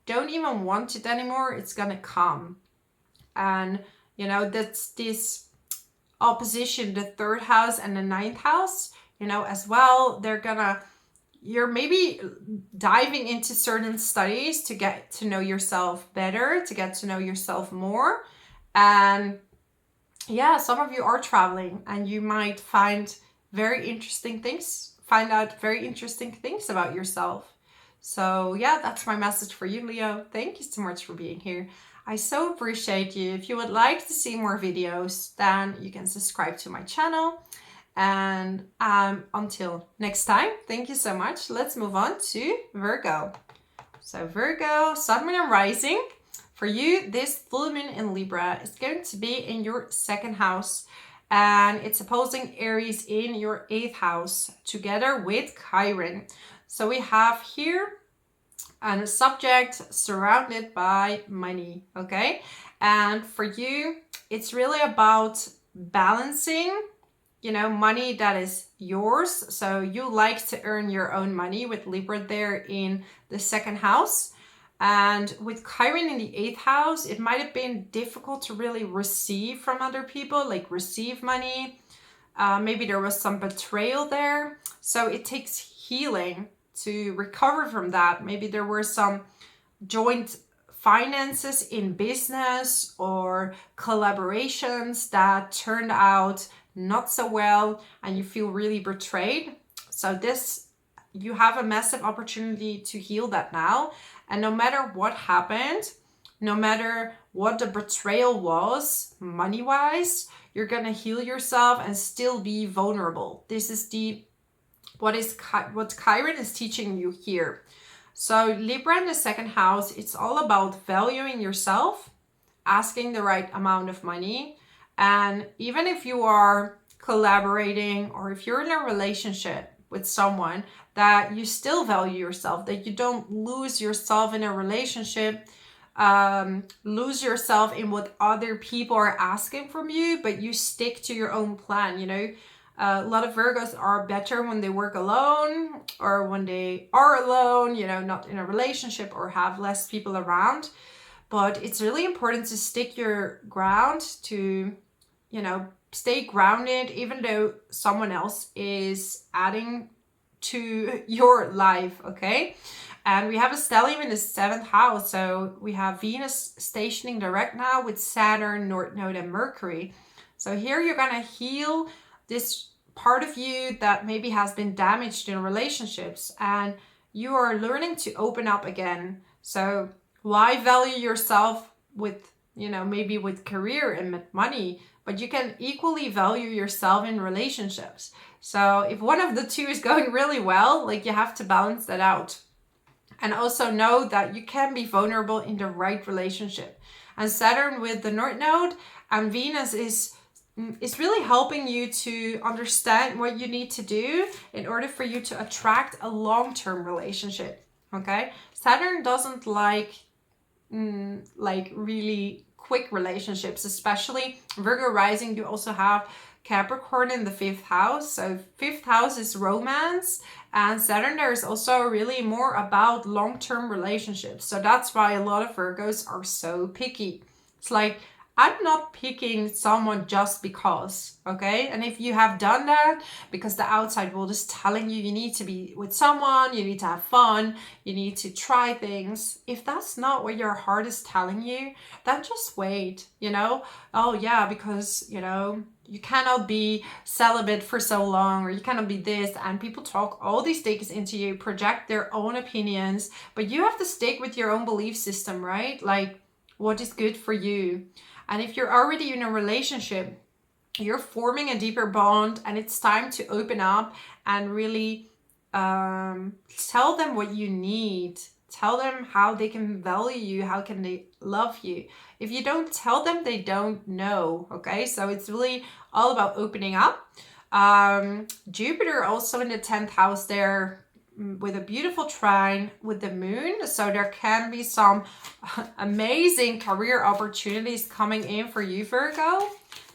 don't even want it anymore, it's gonna come. And that's this opposition, the 3rd house and the 9th house, as well. You're maybe diving into certain studies to get to know yourself better, to get to know yourself more. And yeah, some of you are traveling and you might find out very interesting things about yourself. So yeah, that's my message for you, Leo. Thank you so much for being here. I so appreciate you. If you would like to see more videos, then you can subscribe to my channel. And until next time, thank you so much. Let's move on to Virgo. So Virgo, Sun, Moon, and Rising. For you, this full moon in Libra is going to be in your 2nd house. And it's opposing Aries in your 8th house together with Chiron. So we have here a subject surrounded by money, okay? And for you, it's really about balancing, money that is yours. So you like to earn your own money with Libra there in the 2nd house. And with Chiron in the 8th house, it might have been difficult to really receive from other people, like receive money. Maybe there was some betrayal there. So it takes healing to recover from that. Maybe there were some joint finances in business or collaborations that turned out not so well and you feel really betrayed. So you have a massive opportunity to heal that now. And no matter what happened, no matter what the betrayal was, money-wise, you're gonna heal yourself and still be vulnerable. This is what Chiron is teaching you here. So Libra in the 2nd house, it's all about valuing yourself, asking the right amount of money. And even if you are collaborating or if you're in a relationship with someone, that you still value yourself, that you don't lose yourself in a relationship, lose yourself in what other people are asking from you, but you stick to your own plan. A lot of Virgos are better when they work alone or when they are alone, not in a relationship or have less people around. But it's really important to stick your ground, to, stay grounded, even though someone else is adding to your life, okay? And we have a stellium in the 7th house. So we have Venus stationing direct now with Saturn, North Node, and Mercury. So here you're going to heal this part of you that maybe has been damaged in relationships, and you are learning to open up again. So why value yourself with maybe with career and money, but you can equally value yourself in relationships. So if one of the two is going really well, like, you have to balance that out. And also know that you can be vulnerable in the right relationship. And Saturn with the North Node and Venus is really helping you to understand what you need to do in order for you to attract a long-term relationship. Okay, Saturn doesn't like really quick relationships, especially Virgo rising. You also have Capricorn in the 5th house. So 5th house is romance, and Saturn there is also really more about long-term relationships. So that's why a lot of Virgos are so picky. It's like, I'm not picking someone just because, okay? And if you have done that because the outside world is telling you need to be with someone, you need to have fun, you need to try things. If that's not what your heart is telling you, then just wait, Oh yeah, because, you cannot be celibate for so long, or you cannot be this, and people talk all these things into you, project their own opinions, but you have to stick with your own belief system, right? Like, what is good for you? And if you're already in a relationship, you're forming a deeper bond, and it's time to open up and really tell them what you need. Tell them how they can value you, how can they love you. If you don't tell them, they don't know, okay? So it's really all about opening up. Jupiter also in the 10th house there, with a beautiful trine with the moon. So there can be some amazing career opportunities coming in for you, Virgo,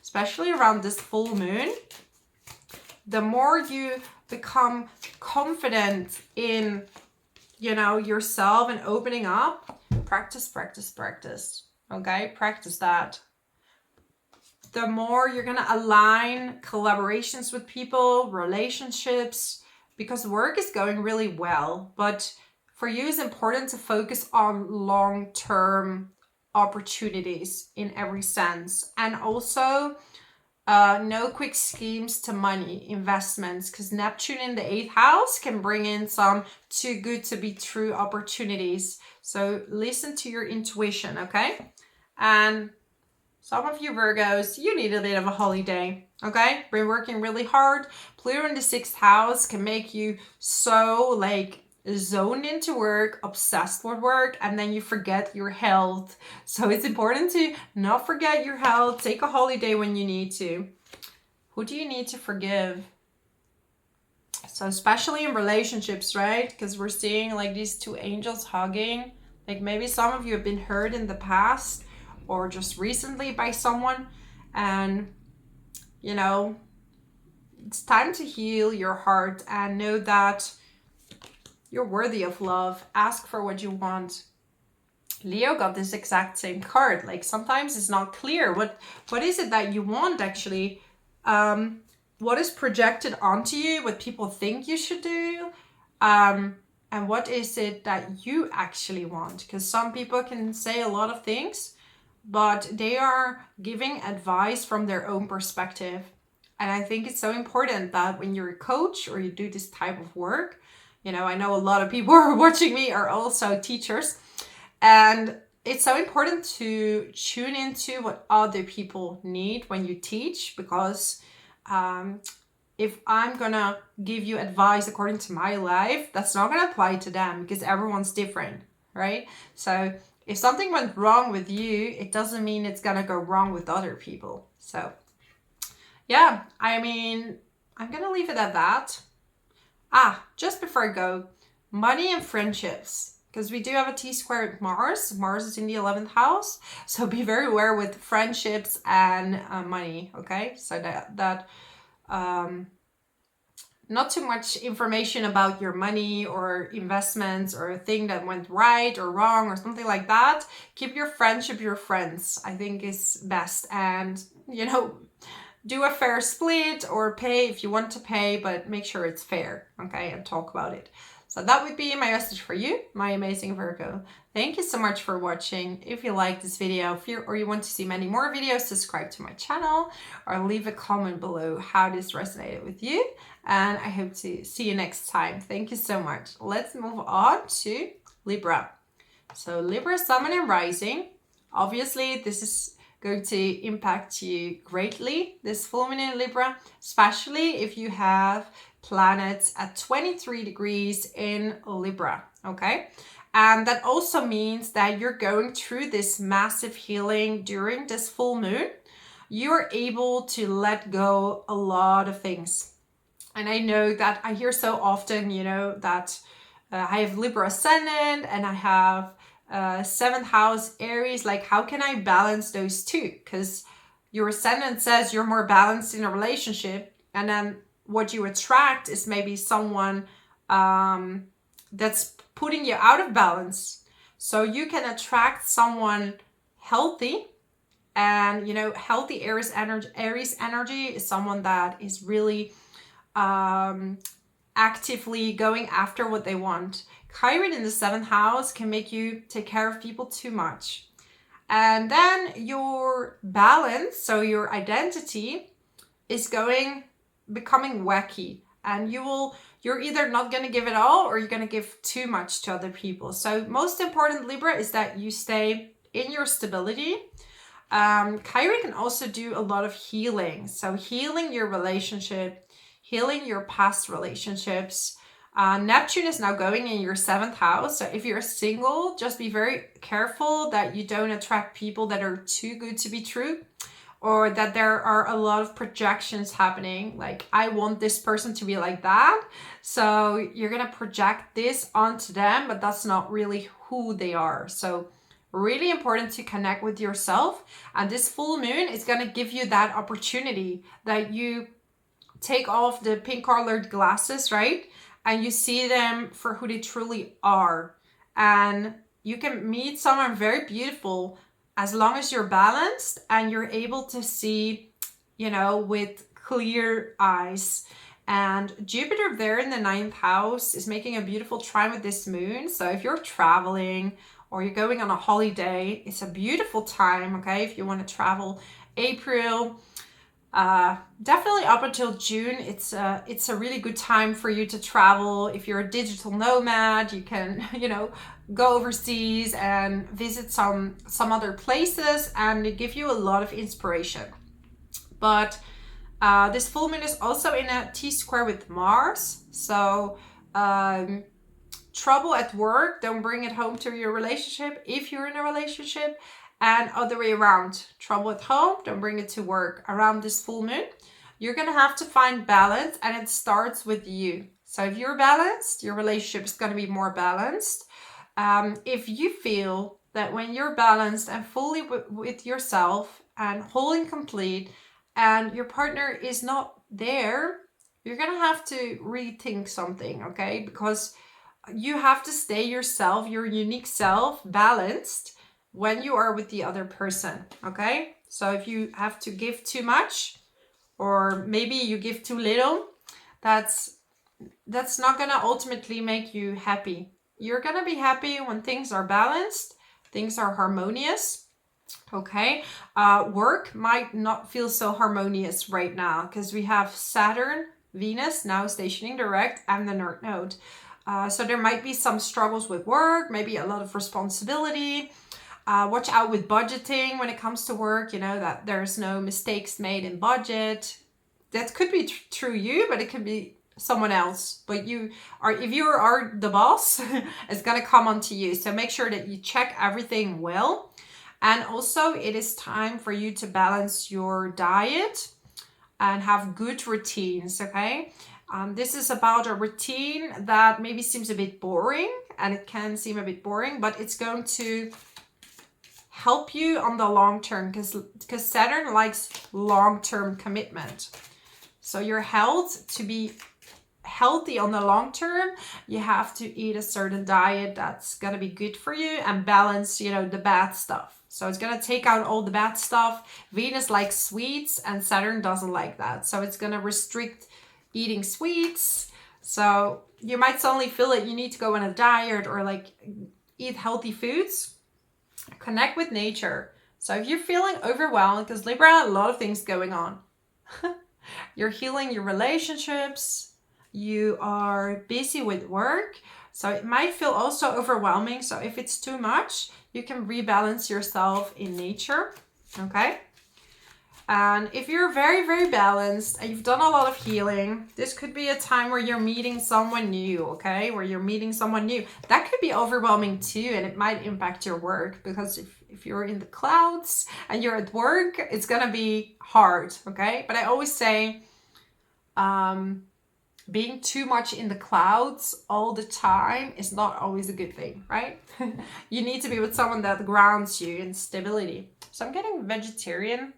especially around this full moon. The more you become confident in, yourself and opening up, practice, okay? Practice that. The more you're going to align collaborations with people, relationships, because work is going really well, but for you it's important to focus on long-term opportunities in every sense. And also no quick schemes to money, investments, because Neptune in the 8th house can bring in some too good to be true opportunities. So listen to your intuition, okay? And some of you Virgos, you need a bit of a holiday, okay? Been working really hard. Pluto in the 6th house can make you so zoned into work, obsessed with work, and then you forget your health. So it's important to not forget your health. Take a holiday when you need to. Who do you need to forgive? So especially in relationships, right? Because we're seeing these two angels hugging. Maybe some of you have been hurt in the past or just recently by someone, and it's time to heal your heart and know that you're worthy of love. Ask for what you want. Leo got this exact same card. Sometimes it's not clear what is it that you want actually. What is projected onto you, what people think you should do, and what is it that you actually want? Because some people can say a lot of things, but they are giving advice from their own perspective. And I think it's so important that when you're a coach or you do this type of work, I know a lot of people who are watching me are also teachers, and it's so important to tune into what other people need when you teach, because if I'm gonna give you advice according to my life, that's not gonna apply to them, because everyone's different, right? So if something went wrong with you, it doesn't mean it's gonna go wrong with other people. So yeah, I'm gonna leave it at that. Just before I go, money and friendships, because we do have a T-square with Mars. Mars is in the 11th house, so be very aware with friendships and money, okay? So that not too much information about your money or investments or a thing that went right or wrong or something like that. Keep your friendship your friends, I think is best. And, do a fair split or pay if you want to pay, but make sure it's fair, okay? And talk about it. So that would be my message for you, my amazing Virgo. Thank you so much for watching. If you like this video, or you want to see many more videos, subscribe to my channel or leave a comment below how this resonated with you. And I hope to see you next time. Thank you so much. Let's move on to Libra. So Libra, Sun and Rising. Obviously, this is going to impact you greatly, this full moon in Libra, especially if you have planets at 23 degrees in Libra, okay? And that also means that you're going through this massive healing during this full moon. You're able to let go a lot of things. And I know that I hear so often, that I have Libra ascendant and I have 7th house Aries. Like, how can I balance those two? Because your ascendant says you're more balanced in a relationship, and then what you attract is maybe someone that's putting you out of balance. So you can attract someone healthy, and healthy Aries energy is someone that is really actively going after what they want. Chiron in the 7th house can make you take care of people too much. And then your balance, so your identity, is becoming wacky. And you're either not going to give it all, or you're going to give too much to other people. So most important, Libra, is that you stay in your stability. Chiron can also do a lot of healing. So healing your relationship, healing your past relationships. Neptune is now going in your 7th house. So if you're single, just be very careful that you don't attract people that are too good to be true, or that there are a lot of projections happening. Like, I want this person to be like that. So you're going to project this onto them, but that's not really who they are. So really important to connect with yourself. And this full moon is going to give you that opportunity, that you take off the pink colored glasses, right? And you see them for who they truly are. And you can meet someone very beautiful as long as you're balanced and you're able to see, with clear eyes. And Jupiter there in the 9th house is making a beautiful trine with this moon. So if you're traveling or you're going on a holiday, it's a beautiful time, okay? If you want to travel, April, definitely up until June, it's a really good time for you to travel. If you're a digital nomad, you can go overseas and visit some other places, and it give you a lot of inspiration. But this full moon is also in a T-square with Mars, so trouble at work, don't bring it home to your relationship if you're in a relationship. And other way around, trouble at home, don't bring it to work. Around this full moon, you're going to have to find balance, and it starts with you. So if you're balanced, your relationship is going to be more balanced. If you feel that when you're balanced and fully with yourself and whole and complete, and your partner is not there, you're going to have to rethink something, okay? Because you have to stay yourself, your unique self, balanced when you are with the other person, okay? So if you have to give too much, or maybe you give too little, that's not gonna ultimately make you happy. You're gonna be happy when things are balanced, things are harmonious, okay? Work might not feel so harmonious right now because we have Saturn, Venus now stationing direct, and the North Node. So there might be some struggles with work, maybe a lot of responsibility. Watch out with budgeting when it comes to work, that there's no mistakes made in budget. That could be true you, but it could be someone else. But if you are the boss, it's going to come onto you. So make sure that you check everything well. And also, it is time for you to balance your diet and have good routines, okay? This is about a routine that maybe seems a bit boring, and it can seem a bit boring, but it's going to help you on the long term, because Saturn likes long-term commitment. So your health, to be healthy on the long term, you have to eat a certain diet that's going to be good for you and balance, the bad stuff. So it's going to take out all the bad stuff. Venus likes sweets and Saturn doesn't like that. So it's going to restrict eating sweets. So you might suddenly feel that you need to go on a diet or eat healthy foods. Connect with nature. So if you're feeling overwhelmed, because Libra, a lot of things going on. You're healing your relationships. You are busy with work. So it might feel also overwhelming. So if it's too much, you can rebalance yourself in nature, okay? And if you're very, very balanced and you've done a lot of healing, this could be a time where you're meeting someone new, okay? Where you're meeting someone new. That could be overwhelming too, and it might impact your work, because if you're in the clouds and you're at work, it's gonna be hard, okay? But I always say, being too much in the clouds all the time is not always a good thing, right? You need to be with someone that grounds you in stability. So I'm getting vegetarian.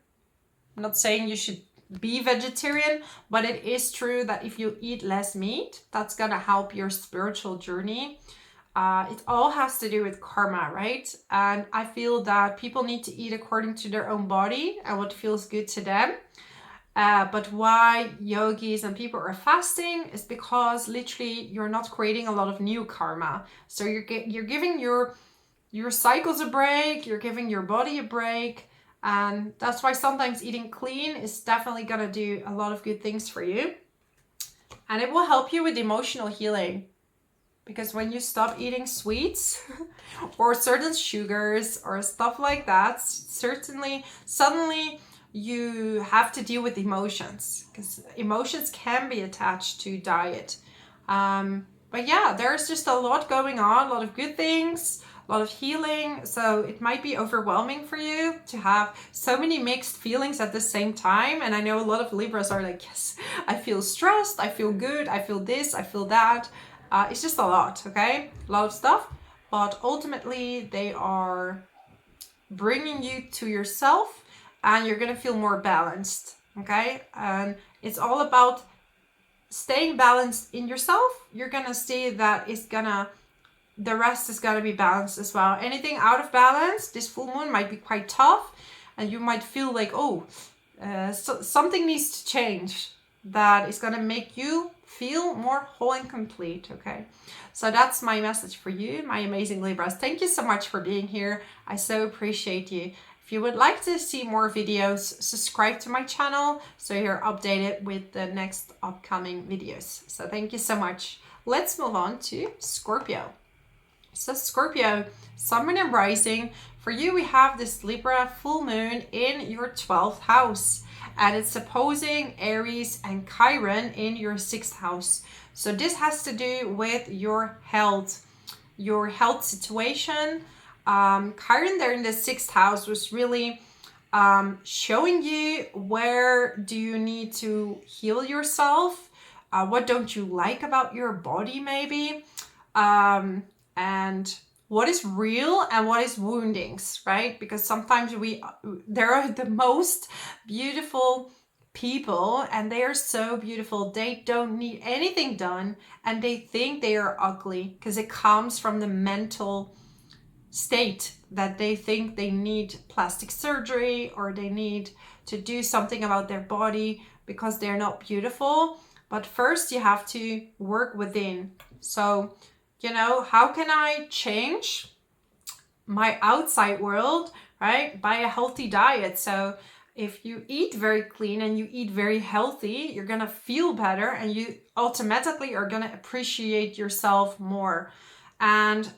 I'm not saying you should be vegetarian, but it is true that if you eat less meat, that's gonna help your spiritual journey. It all has to do with karma, right? And I feel that people need to eat according to their own body and what feels good to them. But why yogis and people are fasting is because literally you're not creating a lot of new karma. So you're giving your cycles a break, you're giving your body a break. And that's why sometimes eating clean is definitely gonna do a lot of good things for you. And it will help you with emotional healing. Because when you stop eating sweets or certain sugars or stuff like that, suddenly you have to deal with emotions. Because emotions can be attached to diet. But yeah, there's just a lot going on, a lot of good things, a lot of healing. So it might be overwhelming for you to have so many mixed feelings at the same time. And I know a lot of Libras are like, yes, I feel stressed, I feel good, I feel this, I feel that. It's just a lot, okay? A lot of stuff. But ultimately, they are bringing you to yourself and you're going to feel more balanced, okay? And it's all about staying balanced in yourself. You're going to see that the rest is going to be balanced as well. Anything out of balance, this full moon might be quite tough, and you might feel like, so something needs to change. That is going to make you feel more whole and complete, okay? So that's my message for you, my amazing Libras. Thank you so much for being here. I so appreciate you. If you would like to see more videos, subscribe to my channel so you're updated with the next upcoming videos. So thank you so much. Let's move on to Scorpio. So Scorpio, Sun, Moon, and Rising. For you, we have this Libra full moon in your 12th house. And it's opposing Aries and Chiron in your 6th house. So this has to do with your health situation. Chiron there in the 6th house was really showing you where do you need to heal yourself. What don't you like about your body maybe. And what is real and what is woundings, right? Because sometimes there are the most beautiful people and they are so beautiful. They don't need anything done and they think they are ugly because it comes from the mental state that they think they need plastic surgery or they need to do something about their body because they're not beautiful. But first you have to work within. So, how can I change my outside world, right? By a healthy diet. So if you eat very clean and you eat very healthy, you're going to feel better and you automatically are going to appreciate yourself more. And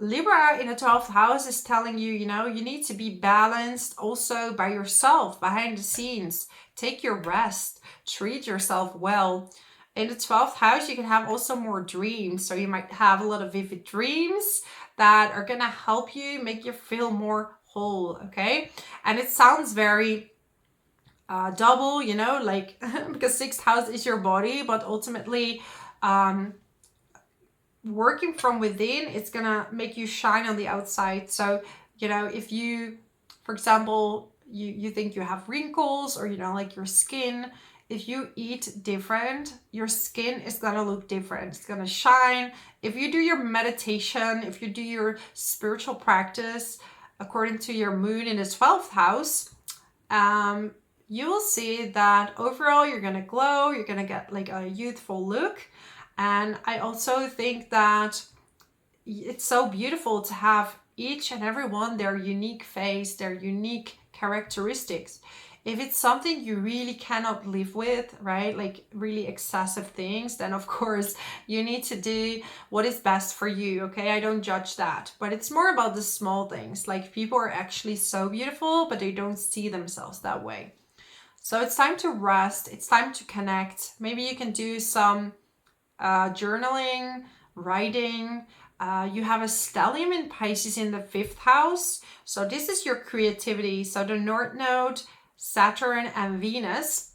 Libra in the 12th house is telling you, you need to be balanced also by yourself, behind the scenes. Take your rest, treat yourself well. In the 12th house, you can have also more dreams. So you might have a lot of vivid dreams that are going to help you, make you feel more whole, okay? And it sounds very double, like because 6th house is your body, but ultimately working from within, it's going to make you shine on the outside. So, if you, for example, you think you have wrinkles or you don't like your skin, if you eat different, your skin is going to look different. It's going to shine. If you do your meditation, if you do your spiritual practice according to your moon in the 12th house, you will see that overall you're going to glow. You're going to get like a youthful look. And I also think that it's so beautiful to have each and every one their unique face, their unique characteristics. If it's something you really cannot live with, right? Like really excessive things, then of course you need to do what is best for you, okay? I don't judge that. But it's more about the small things. Like people are actually so beautiful, but they don't see themselves that way. So it's time to rest. It's time to connect. Maybe you can do some journaling, writing. You have a stellium in Pisces in the 5th house. So this is your creativity. So the North Node, Saturn, and Venus,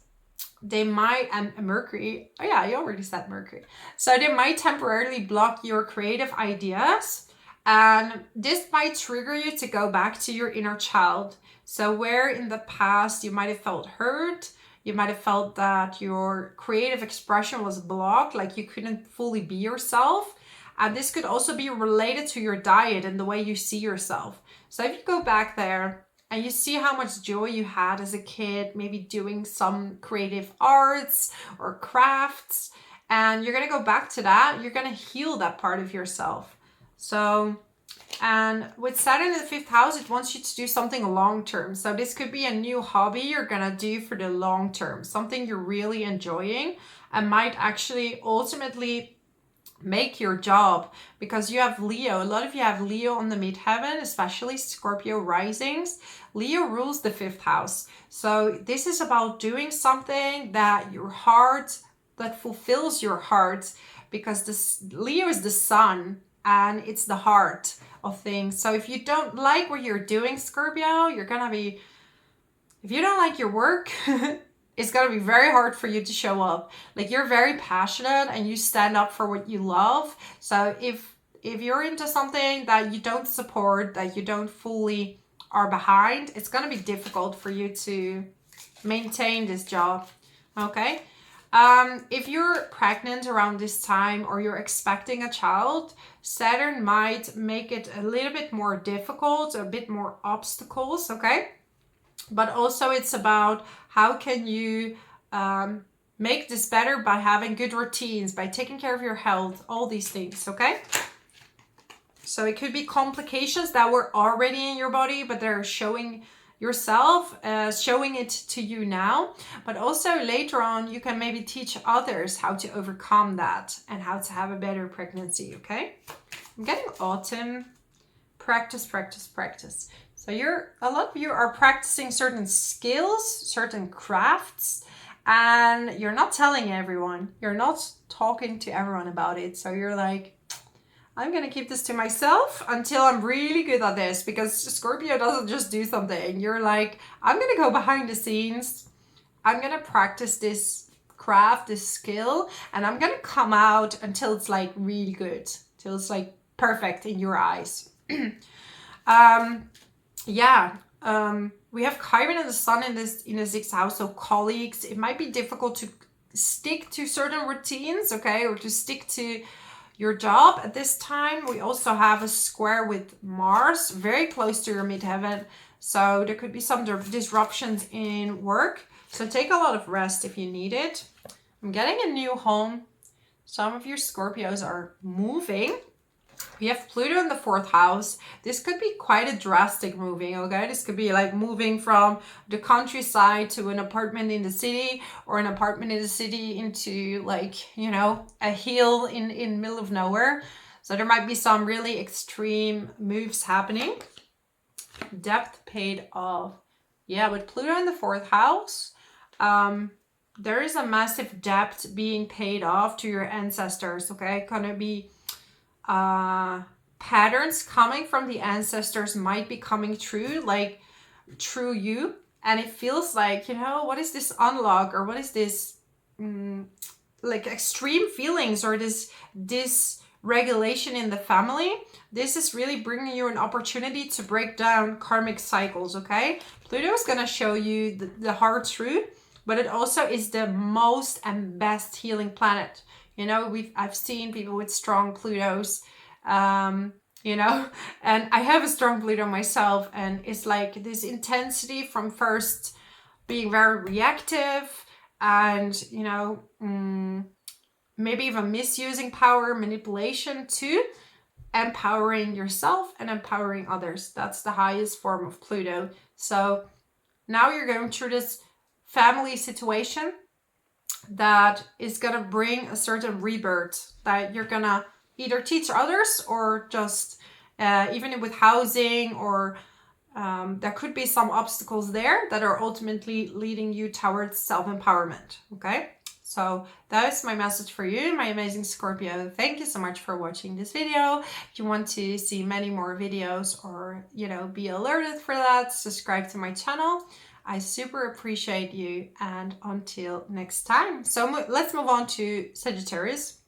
they might, and Mercury, oh yeah, I already said Mercury. So they might temporarily block your creative ideas. And this might trigger you to go back to your inner child. So where in the past you might have felt hurt, you might have felt that your creative expression was blocked, like you couldn't fully be yourself. And this could also be related to your diet and the way you see yourself. So if you go back there and you see how much joy you had as a kid, maybe doing some creative arts or crafts, and you're going to go back to that, you're going to heal that part of yourself. So, and with Saturn in the 5th house, it wants you to do something long term. So this could be a new hobby you're going to do for the long term, something you're really enjoying and might actually ultimately make your job, because you have Leo. A lot of you have Leo on the midheaven, especially Scorpio risings. Leo rules the 5th house. So this is about doing something that your heart, that fulfills your heart, because this Leo is the sun and it's the heart of things. So if you don't like what you're doing, Scorpio, you're gonna be, if you don't like your work, it's gonna be very hard for you to show up. Like you're very passionate and you stand up for what you love. So if you're into something that you don't support, that you don't fully are behind, it's gonna be difficult for you to maintain this job. Okay. If you're pregnant around this time or you're expecting a child, Saturn might make it a little bit more difficult, a bit more obstacles, okay? But also it's about how can you make this better by having good routines, by taking care of your health, all these things, okay? So it could be complications that were already in your body, but they're showing yourself, showing it to you now. But also later on, you can maybe teach others how to overcome that and how to have a better pregnancy, okay? I'm getting autumn. Practice, practice, practice. So a lot of you are practicing certain skills, certain crafts, and you're not telling everyone. You're not talking to everyone about it. So you're like, I'm going to keep this to myself until I'm really good at this, because Scorpio doesn't just do something. You're like, I'm going to go behind the scenes. I'm going to practice this craft, this skill, and I'm going to come out until it's like really good, till it's like perfect in your eyes. We have Chiron and the Sun in the 6th house, so colleagues. It might be difficult to stick to certain routines, okay, or to stick to your job at this time. We also have a square with Mars very close to your midheaven, so there could be some disruptions in work. So take a lot of rest if you need it. I'm getting a new home. Some of your Scorpios are moving. We have Pluto in the 4th house. This could be quite a drastic moving, okay? This could be like moving from the countryside to an apartment in the city, or an apartment in the city into like, you know, a hill in middle of nowhere. So there might be some really extreme moves happening. Debt paid off. Yeah, with Pluto in the 4th house, there is a massive debt being paid off to your ancestors, okay? Gonna be patterns coming from the ancestors might be coming true, like through you, and it feels like, you know, what is this unlock, or what is this like extreme feelings, or this regulation in the family. This is really bringing you an opportunity to break down karmic cycles, okay? Pluto is going to show you the hard truth, but it also is the most and best healing planet. You know, I've seen people with strong Plutos, you know, and I have a strong Pluto myself, and it's like this intensity from first being very reactive and, you know, maybe even misusing power, manipulation, to empowering yourself and empowering others. That's the highest form of Pluto. So now you're going through this family situation that is going to bring a certain rebirth, that you're going to either teach others or just even with housing, or there could be some obstacles there that are ultimately leading you towards self-empowerment. Okay, so that is my message for you, my amazing Scorpio. Thank you so much for watching this video. If you want to see many more videos, or be alerted for that, subscribe to my channel. I super appreciate you, and until next time. So let's move on to Sagittarius.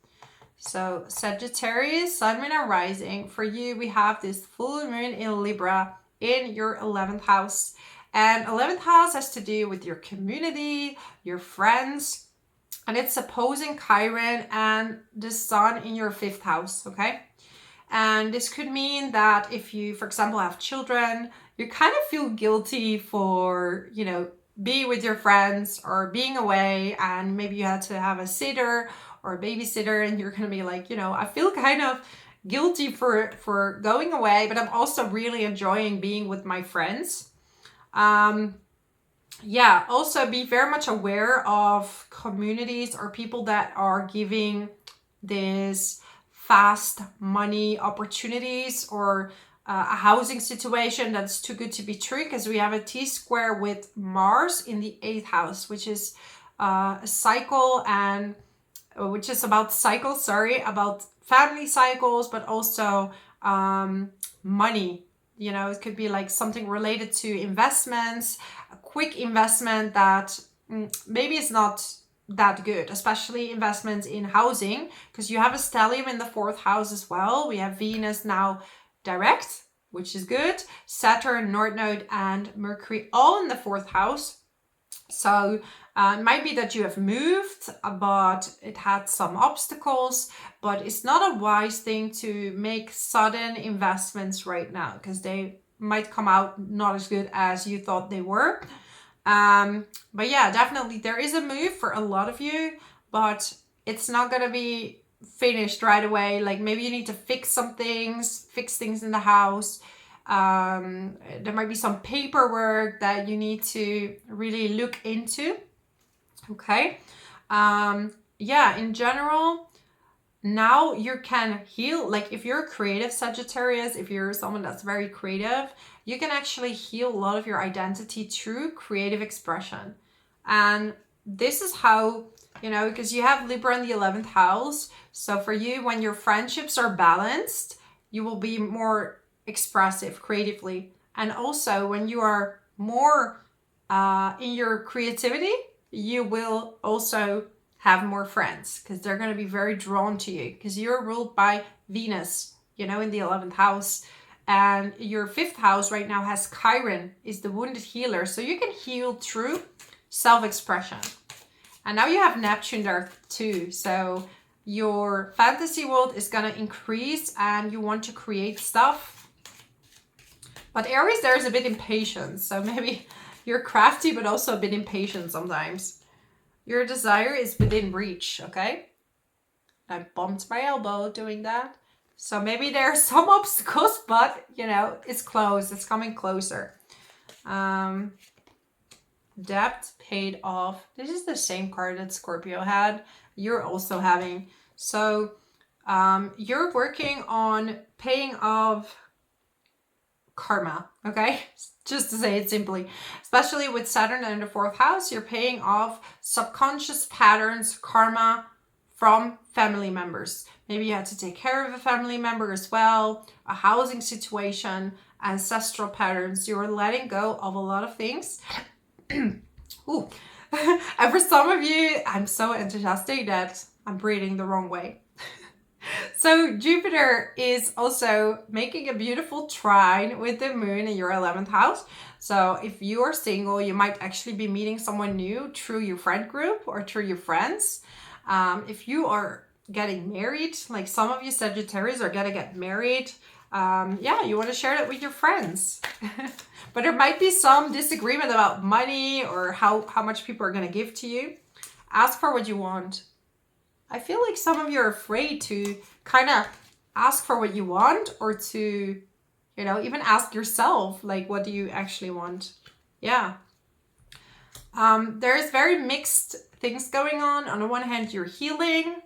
So Sagittarius, Sun, Moon, and Rising. For you, we have this full moon in Libra in your 11th house. And 11th house has to do with your community, your friends, and it's opposing Chiron and the Sun in your 5th house, okay? And this could mean that if you, for example, have children, you kind of feel guilty for, being with your friends or being away, and maybe you had to have a sitter or a babysitter, and you're going to be like, I feel kind of guilty for going away, but I'm also really enjoying being with my friends. Yeah, also be very much aware of communities or people that are giving this fast money opportunities, or a housing situation that's too good to be true, because we have a T-square with Mars in the 8th house, which is a cycle, and which is about cycles, about family cycles, but also money. It could be like something related to investments, a quick investment that maybe is not that good, especially investments in housing, because you have a stellium in the 4th house as well. We have Venus now direct, which is good, Saturn, North Node, and Mercury all in the 4th house. So it might be that you have moved, but it had some obstacles, but it's not a wise thing to make sudden investments right now, because they might come out not as good as you thought they were. But yeah, definitely there is a move for a lot of you, but it's not going to be finished right away. Like maybe you need to fix things in the house. There might be some paperwork that you need to really look into. Okay. Yeah, in general, now you can heal. Like if you're a creative Sagittarius, if you're someone that's very creative, you can actually heal a lot of your identity through creative expression. And this is how, because you have Libra in the 11th house. So for you, when your friendships are balanced, you will be more expressive creatively. And also when you are more in your creativity, you will also have more friends, because they're going to be very drawn to you, because you're ruled by Venus, in the 11th house. And your 5th house right now has Chiron, is the wounded healer. So you can heal through self-expression. And now you have Neptune there too. So your fantasy world is going to increase, and you want to create stuff. But Aries there is a bit impatient. So maybe you're crafty, but also a bit impatient sometimes. Your desire is within reach, okay? I bumped my elbow doing that. So maybe there are some obstacles, but, it's close. It's coming closer. Debt paid off. This is the same card that Scorpio had. You're also having. So you're working on paying off karma, okay? Just to say it simply. Especially with Saturn in the 4th house, you're paying off subconscious patterns, karma from family members. Maybe you had to take care of a family member as well, a housing situation, ancestral patterns. You're letting go of a lot of things. Ooh. And for some of you, I'm so enthusiastic that I'm breathing the wrong way. So Jupiter is also making a beautiful trine with the moon in your 11th house. So if you are single, you might actually be meeting someone new through your friend group or through your friends. If you are getting married, like some of you Sagittarius are gonna get married, yeah, you want to share that with your friends. But there might be some disagreement about money or how much people are going to give to you. Ask for what you want. I feel like some of you are afraid to kind of ask for what you want, or to, even ask yourself, like, what do you actually want? Yeah. There's very mixed things going on. On the one hand, you're healing,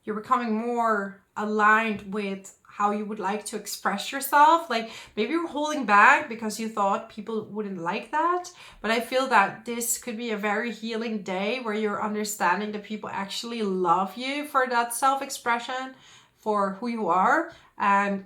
you're becoming more aligned with how you would like to express yourself. Like maybe you're holding back because you thought people wouldn't like that. But I feel that this could be a very healing day where you're understanding that people actually love you for that self-expression, for who you are. And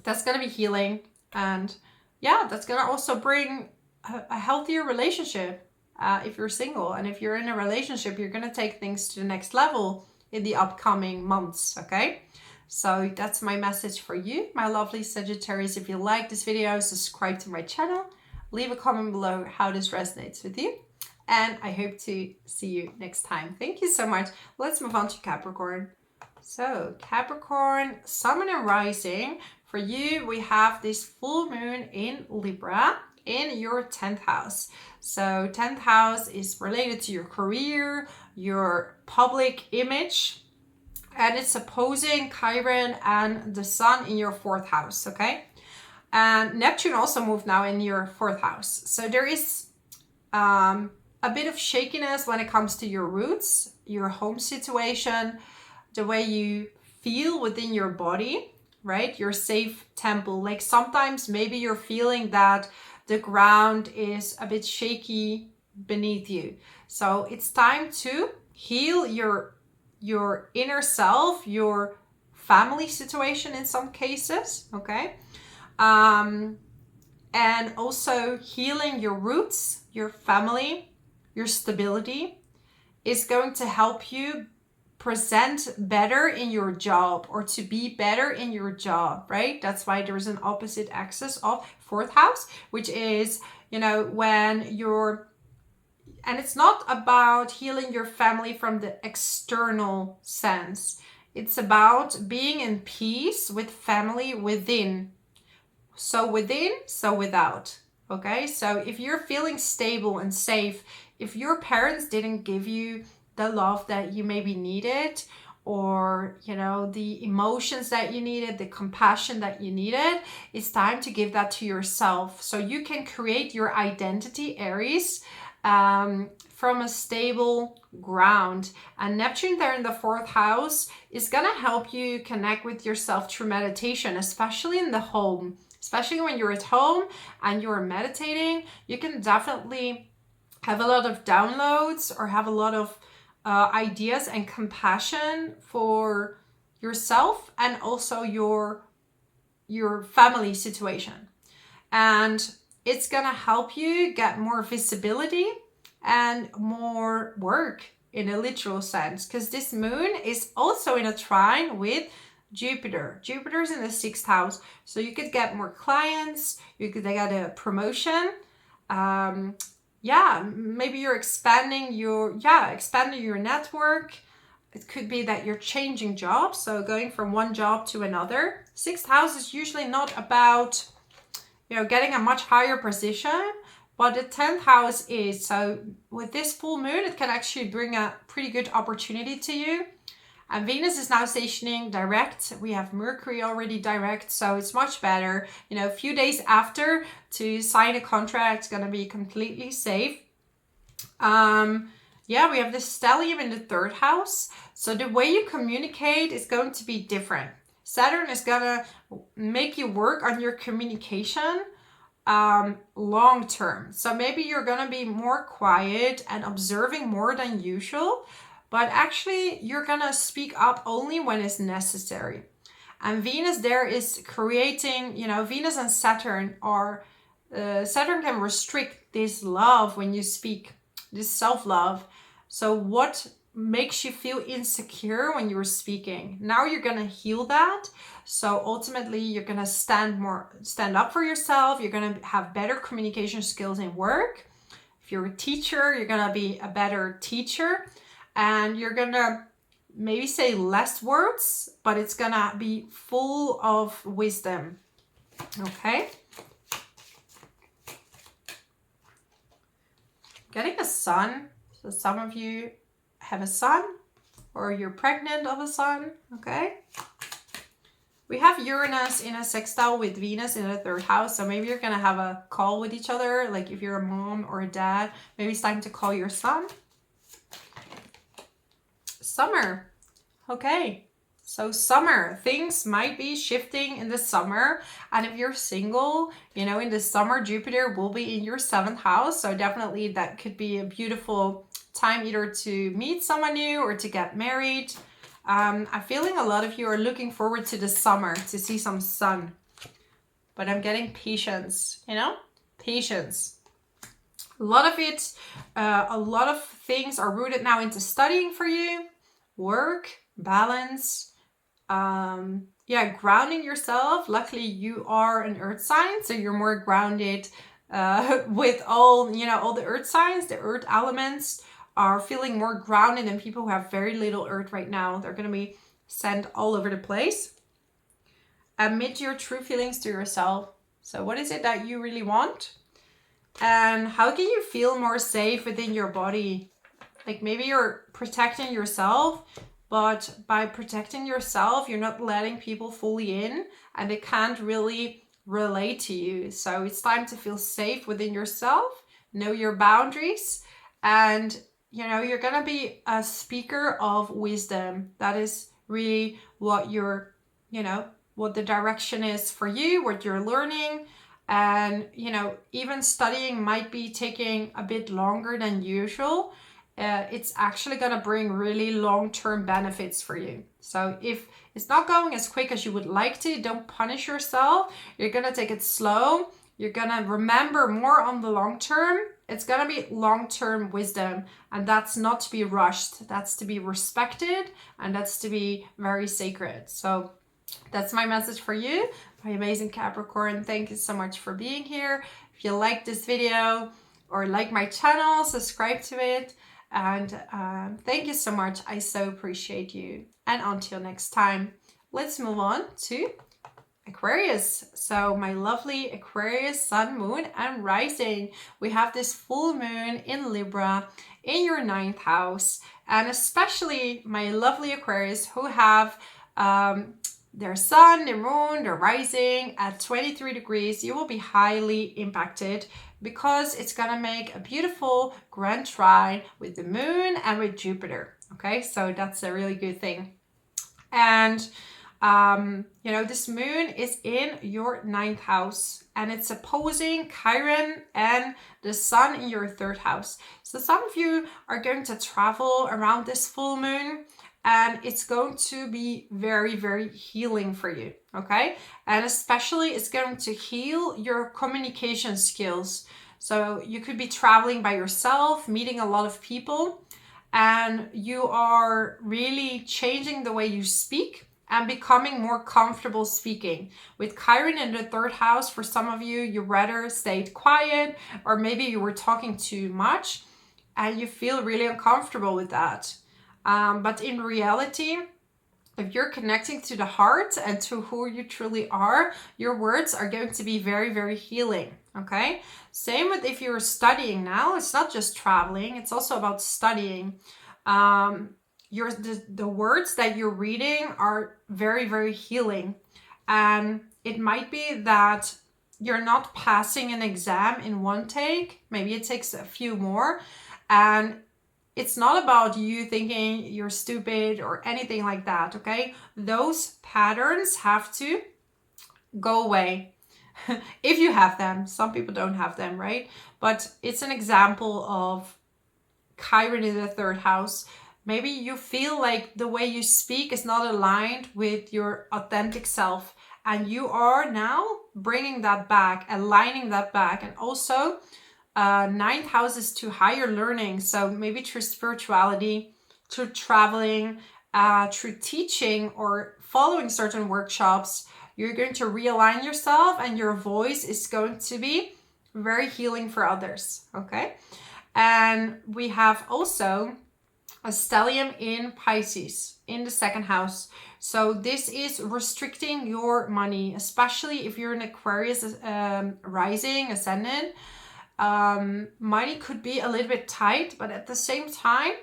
that's going to be healing. And yeah, that's going to also bring a healthier relationship if you're single. And if you're in a relationship, you're going to take things to the next level in the upcoming months, okay? So that's my message for you, my lovely Sagittarius. If you like this video, subscribe to my channel. Leave a comment below how this resonates with you. And I hope to see you next time. Thank you so much. Let's move on to Capricorn. So Capricorn, Sun and Rising. For you, we have this full moon in Libra in your 10th house. So 10th house is related to your career, your public image, and it's opposing Chiron and the Sun in your 4th house, okay? And Neptune also moved now in your 4th house. So there is a bit of shakiness when it comes to your roots, your home situation, the way you feel within your body, right? Your safe temple. Like sometimes maybe you're feeling that the ground is a bit shaky beneath you. So it's time to heal your inner self, your family situation in some cases, okay? And also healing your roots, your family, your stability is going to help you present better in your job or to be better in your job, right? That's why there's an opposite axis of 4th house, which is, you know, when you're, and it's not about healing your family from the external sense. It's about being in peace with family within. So within, so without. Okay? So if you're feeling stable and safe, if your parents didn't give you the love that you maybe needed, or, you know, the emotions that you needed, the compassion that you needed, it's time to give that to yourself. So you can create your identity, Aries, from a stable ground. And Neptune there in the 4th house is going to help you connect with yourself through meditation, especially in the home. Especially when you're at home and you're meditating, you can definitely have a lot of downloads or have a lot of ideas and compassion for yourself and also your family situation. And it's gonna help you get more visibility and more work in a literal sense, because this moon is also in a trine with Jupiter. Jupiter's in the 6th house, so you could get more clients, you could get a promotion. Yeah, maybe you're expanding your network. It could be that you're changing jobs, so going from one job to another. 6th house is usually not about, you know, getting a much higher position, but the 10th house is. So with this full moon, it can actually bring a pretty good opportunity to you. And Venus is now stationing direct. We have Mercury already direct, so it's much better. You know, a few days after to sign a contract, it's going to be completely safe. Yeah, we have the stellium in the 3rd house. So the way you communicate is going to be different. Saturn is going to make you work on your communication long term. So maybe you're going to be more quiet and observing more than usual. But actually, you're going to speak up only when it's necessary. And Venus there is creating, you know, Venus and Saturn are, Saturn can restrict this love when you speak, this self-love. So what makes you feel insecure when you're speaking? Now you're going to heal that. So ultimately, you're going to stand up for yourself. You're going to have better communication skills in work. If you're a teacher, you're going to be a better teacher. And you're going to maybe say less words, but it's going to be full of wisdom. Okay? Getting a son. So some of you have a son or you're pregnant of a son. Okay? We have Uranus in a sextile with Venus in the 3rd house. So maybe you're going to have a call with each other. Like if you're a mom or a dad, maybe it's time to call your son. Summer. Okay. So summer, things might be shifting in the summer. And if you're single, you know, in the summer, Jupiter will be in your 7th house. So definitely that could be a beautiful time either to meet someone new or to get married. I'm feeling a lot of you are looking forward to the summer to see some sun. But I'm getting patience, you know, patience. A lot of it, a lot of things are rooted now into studying for you, work, balance, yeah, grounding yourself. Luckily, you are an earth sign, so you're more grounded with all, you know, all the earth signs, the earth elements are feeling more grounded than people who have very little earth right now. They're going to be sent all over the place. Admit your true feelings to yourself. So what is it that you really want? And how can you feel more safe within your body? Like maybe you're protecting yourself, but by protecting yourself, you're not letting people fully in and they can't really relate to you. So it's time to feel safe within yourself, know your boundaries, and you know, you're going to be a speaker of wisdom. That is really what you're, you know, what the direction is for you, what you're learning. And, you know, even studying might be taking a bit longer than usual. It's actually going to bring really long-term benefits for you. So if it's not going as quick as you would like to, don't punish yourself. You're going to take it slow. You're going to remember more on the long term. It's going to be long-term wisdom, and that's not to be rushed. That's to be respected, and that's to be very sacred. So that's my message for you, my amazing Capricorn. Thank you so much for being here. If you like this video or like my channel, subscribe to it. And thank you so much. I so appreciate you. And until next time, let's move on to Aquarius. So my lovely Aquarius sun, moon, and rising. We have this full moon in Libra in your 9th house. And especially my lovely Aquarius who have their sun, their moon, their rising at 23 degrees, you will be highly impacted because it's going to make a beautiful grand trine with the moon and with Jupiter. Okay, so that's a really good thing. And you know, this moon is in your 9th house and it's opposing Chiron and the sun in your 3rd house. So some of you are going to travel around this full moon and it's going to be very, very healing for you. Okay. And especially it's going to heal your communication skills. So you could be traveling by yourself, meeting a lot of people, and you are really changing the way you speak and becoming more comfortable speaking. With Chiron in the 3rd house, for some of you, you rather stayed quiet, or maybe you were talking too much and you feel really uncomfortable with that. But in reality, if you're connecting to the heart and to who you truly are, your words are going to be very, very healing. Okay. Same with if you're studying now. It's not just traveling. It's also about studying. The words that you're reading are very, very healing. And it might be that you're not passing an exam in one take. Maybe it takes a few more. And it's not about you thinking you're stupid or anything like that, okay? Those patterns have to go away if you have them. Some people don't have them, right? But it's an example of Chiron in the 3rd house. Maybe you feel like the way you speak is not aligned with your authentic self, and you are now bringing that back, aligning that back. And also 9th house is to higher learning. So maybe through spirituality, through traveling, through teaching or following certain workshops, you're going to realign yourself and your voice is going to be very healing for others. Okay. And we have also a stellium in Pisces in the 2nd house. So this is restricting your money, especially if you're an Aquarius rising, ascendant. Money could be a little bit tight, but at the same time,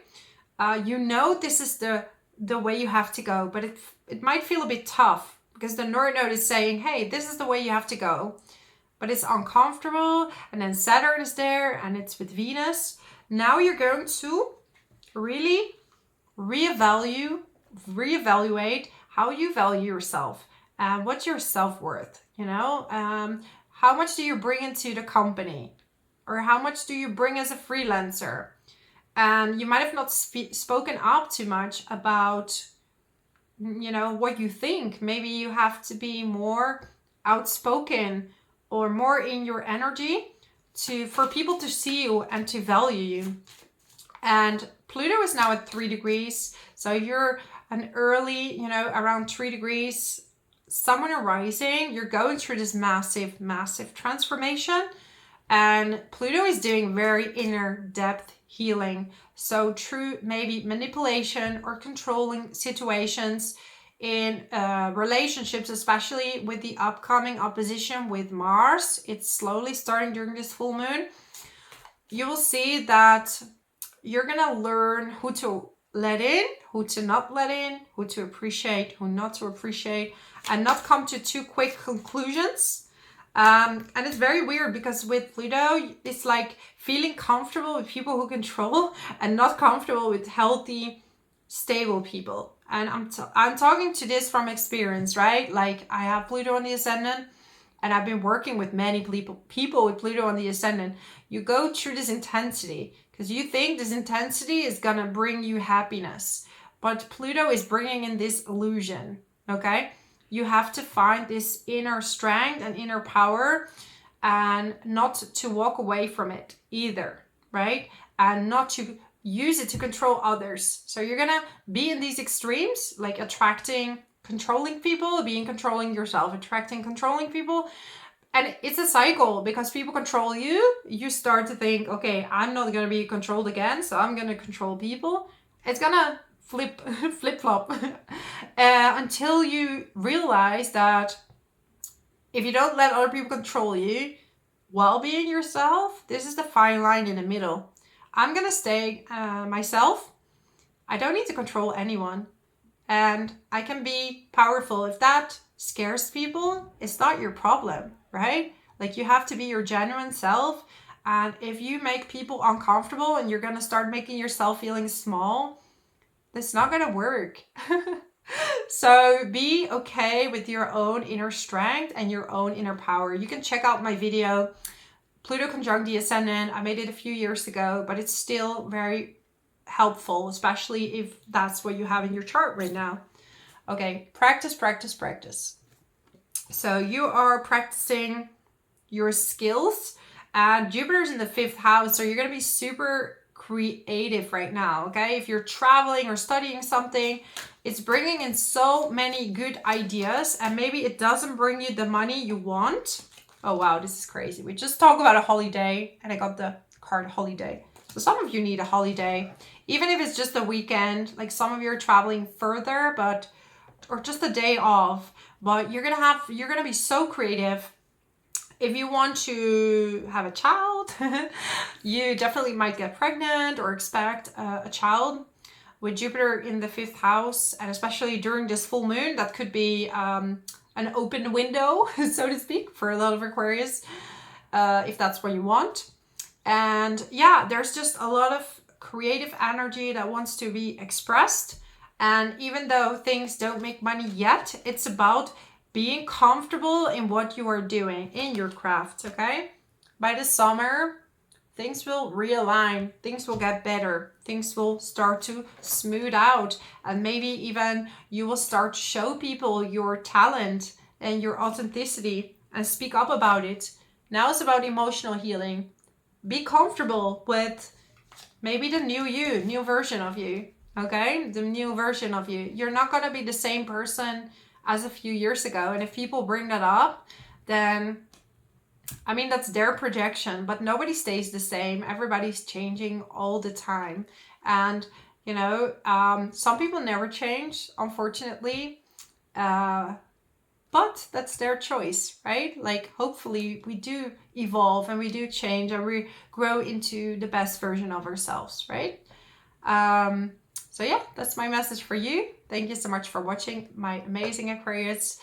you know this is the way you have to go, but it might feel a bit tough. because the North Node is saying, hey, this is the way you have to go. But it's uncomfortable. And then Saturn is there and it's with Venus. Now you're going to really reevaluate how you value yourself and what's your self-worth, how much do you bring into the company, or how much do you bring as a freelancer? And you might have not spoken up too much about what you think. Maybe you have to be more outspoken or more in your energy for people to see you and to value you. And Pluto is now at 3 degrees. So you're an early, around 3 degrees, Sun and rising, you're going through this massive, massive transformation. And Pluto is doing very inner depth healing. So through maybe manipulation or controlling situations in relationships, especially with the upcoming opposition with Mars, it's slowly starting during this full moon. You will see that you're going to learn who to let in, who to not let in, who to appreciate, who not to appreciate, and not come to too quick conclusions. And it's very weird because with Pluto, it's like feeling comfortable with people who control and not comfortable with healthy, stable people. And I'm talking to this from experience, right? Like I have Pluto on the ascendant and I've been working with many people with Pluto on the ascendant. You go through this intensity because you think this intensity is going to bring you happiness. But Pluto is bringing in this illusion, okay? You have to find this inner strength and inner power and not to walk away from it either, right? And not to use it to control others. So you're going to be in these extremes, like attracting, controlling people, controlling yourself, attracting, controlling people. And it's a cycle because people control you. You start to think, okay, I'm not going to be controlled again, so I'm going to control people. It's going to flip-flop until you realize that if you don't let other people control you while being yourself, this is the fine line in the middle. I'm going to stay myself. I don't need to control anyone. And I can be powerful. If that scares people, it's not your problem, right? Like you have to be your genuine self. And if you make people uncomfortable and you're going to start making yourself feeling small, it's not going to work. So be okay with your own inner strength and your own inner power. You can check out my video, Pluto Conjunct the Ascendant. I made it a few years ago, but it's still very helpful, especially if that's what you have in your chart right now. Okay, practice, practice, practice. So you are practicing your skills, and Jupiter's in the 5th house, so you're going to be super creative right now, okay? If you're traveling or studying something, it's bringing in so many good ideas, and maybe it doesn't bring you the money you want. Oh wow, this is crazy. We just talked about a holiday, and I got the card holiday. So some of you need a holiday, even if it's just a weekend. Like some of you are traveling further, or just a day off. But you're gonna be so creative. If you want to have a child, you definitely might get pregnant or expect a child. With Jupiter in the 5th house, and especially during this full moon, that could be an open window, so to speak, for a lot of Aquarius, if that's what you want. And yeah, there's just a lot of creative energy that wants to be expressed. And even though things don't make money yet, it's about being comfortable in what you are doing in your craft, okay? By the summer, things will realign, things will get better, things will start to smooth out, and maybe even you will start to show people your talent and your authenticity and speak up about it. Now it's about emotional healing. Be comfortable with maybe the new version of you, okay? The new version of you. You're not going to be the same person as a few years ago. And if people bring that up, then, I mean, that's their projection, but nobody stays the same. Everybody's changing all the time. And, some people never change, unfortunately. But that's their choice, right? Like, hopefully we do evolve and we do change and we grow into the best version of ourselves, right? So yeah, that's my message for you. Thank you so much for watching, my amazing Aquarius.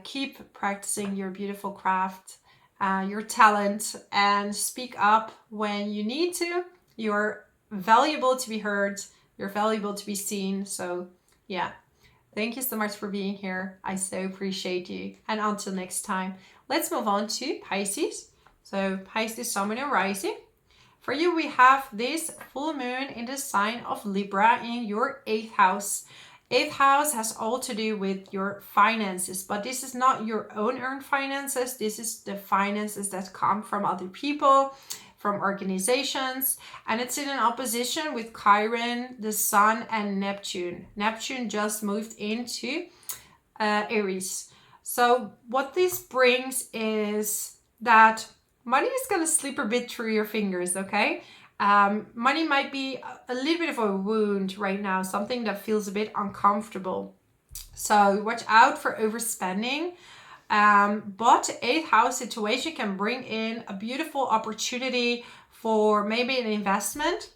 keep practicing your beautiful craft, your talent, and speak up when you need to. You're valuable to be heard. You're valuable to be seen. So yeah, thank you so much for being here. I so appreciate you. And until next time, let's move on to Pisces. So Pisces, Sun, Moon, and Rising. For you, we have this full moon in the sign of Libra in your 8th house. 8th house has all to do with your finances, but this is not your own earned finances. This is the finances that come from other people, from organizations, and it's in an opposition with Chiron, the Sun, and Neptune. Neptune just moved into Aries. So what this brings is that money is going to slip a bit through your fingers, okay? Money might be a little bit of a wound right now, something that feels a bit uncomfortable. So watch out for overspending. But 8th house situation can bring in a beautiful opportunity for maybe an investment.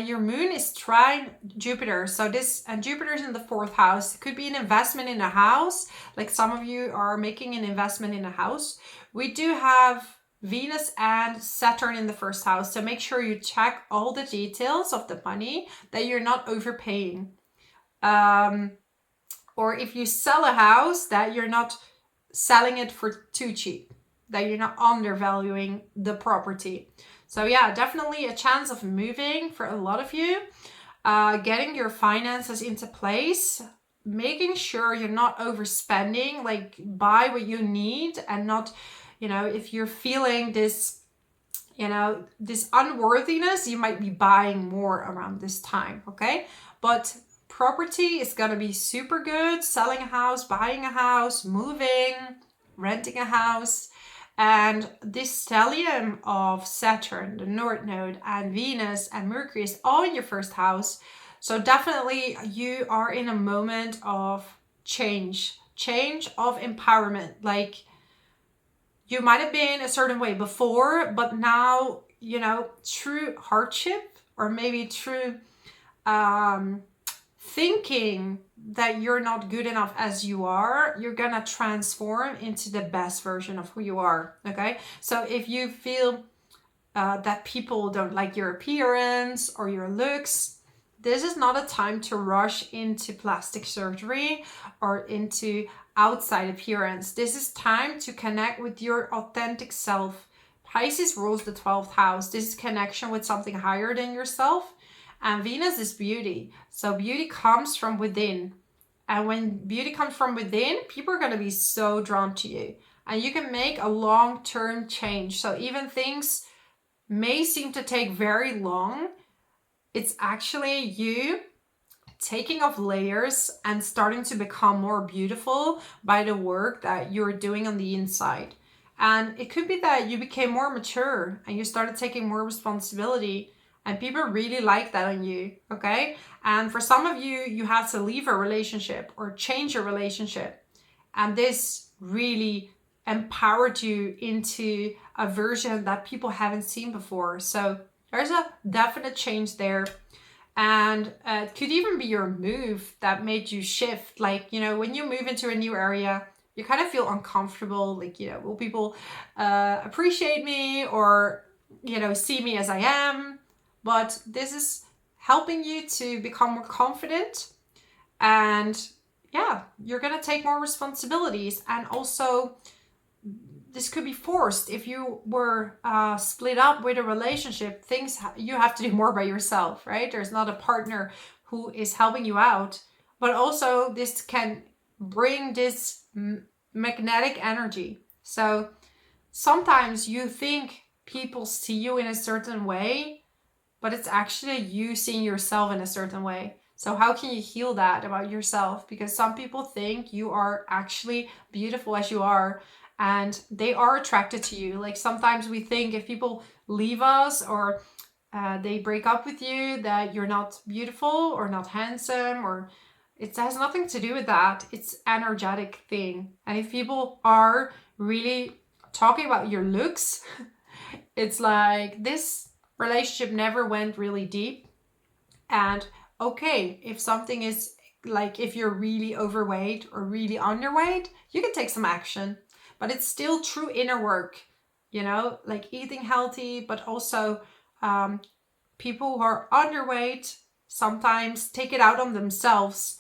Your moon is trine Jupiter. So and Jupiter is in the 4th house. It could be an investment in a house. Like some of you are making an investment in a house. We do have Venus and Saturn in the 1st house. So make sure you check all the details of the money, that you're not overpaying. Or if you sell a house, that you're not selling it for too cheap, that you're not undervaluing the property. So yeah, definitely a chance of moving for a lot of you, getting your finances into place, making sure you're not overspending, like buy what you need and not, if you're feeling this, this unworthiness, you might be buying more around this time, okay? But property is going to be super good. Selling a house, buying a house, moving, renting a house. And this stellium of Saturn, the North Node, and Venus and Mercury is all in your 1st house. So definitely you are in a moment of change of empowerment. Like you might have been a certain way before, but now, through hardship or maybe through thinking that you're not good enough as you are, you're gonna transform into the best version of who you are, okay? So if you feel that people don't like your appearance or your looks, this is not a time to rush into plastic surgery or into outside appearance. This is time to connect with your authentic self. Pisces rules the 12th house. This is connection with something higher than yourself. And Venus is beauty. So beauty comes from within. And when beauty comes from within, people are going to be so drawn to you. And you can make a long-term change. So even things may seem to take very long, it's actually you taking off layers and starting to become more beautiful by the work that you're doing on the inside. And it could be that you became more mature and you started taking more responsibility. And people really like that on you, okay? And for some of you, you have to leave a relationship or change your relationship. And this really empowered you into a version that people haven't seen before. So there's a definite change there. And it could even be your move that made you shift. Like, when you move into a new area, you kind of feel uncomfortable. Like, will people appreciate me or, see me as I am? But this is helping you to become more confident. And yeah, you're going to take more responsibilities. And also, this could be forced. If you were split up with a relationship, you have to do more by yourself, right? There's not a partner who is helping you out. But also, this can bring this magnetic energy. So sometimes you think people see you in a certain way, but it's actually you seeing yourself in a certain way. So how can you heal that about yourself? Because some people think you are actually beautiful as you are, and they are attracted to you. Like sometimes we think if people leave us or they break up with you, that you're not beautiful or not handsome, or it has nothing to do with that. It's energetic thing. And if people are really talking about your looks, it's like this relationship never went really deep. And okay, if something is like if you're really overweight or really underweight, you can take some action. But it's still true inner work, you know, like eating healthy, but also people who are underweight sometimes take it out on themselves.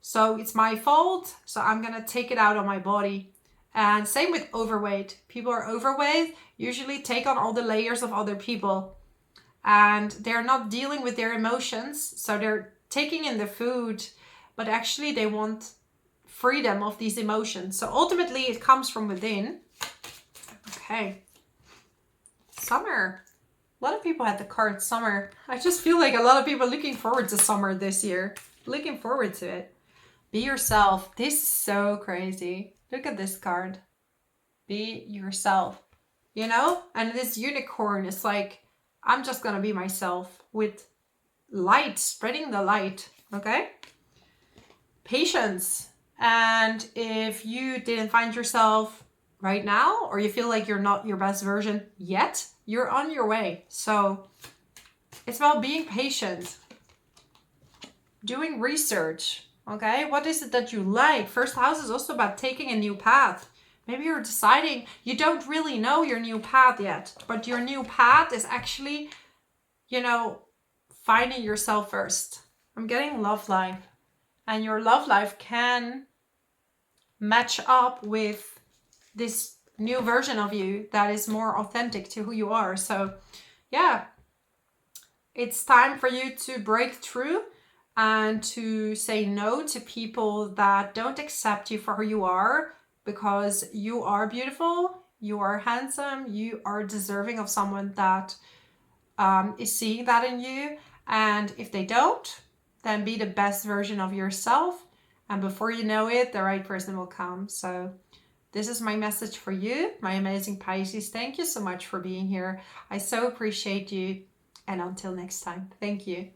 So it's my fault, so I'm gonna take it out on my body. And same with overweight. People are overweight usually take on all the layers of other people, and they're not dealing with their emotions. So they're taking in the food, but actually they want freedom of these emotions. So ultimately it comes from within. Okay. Summer. A lot of people had the card summer. I just feel like a lot of people are looking forward to summer this year. Looking forward to it. Be yourself. This is so crazy. Look at this card. Be yourself. You know? And this unicorn is like, I'm just gonna be myself with light, spreading the light. Okay? Patience. And if you didn't find yourself right now, or you feel like you're not your best version yet, you're on your way. So it's about being patient, doing research. Okay, what is it that you like? First house is also about taking a new path. Maybe you're deciding you don't really know your new path yet, but your new path is actually, you know, finding yourself first. I'm getting love life, and your love life can match up with this new version of you that is more authentic to who you are. So yeah, it's time for you to break through and to say no to people that don't accept you for who you are, because you are beautiful, you are handsome, you are deserving of someone that is seeing that in you. And if they don't, then be the best version of yourself. And before you know it, the right person will come. So this is my message for you, my amazing Pisces. Thank you so much for being here. I so appreciate you. And until next time, thank you.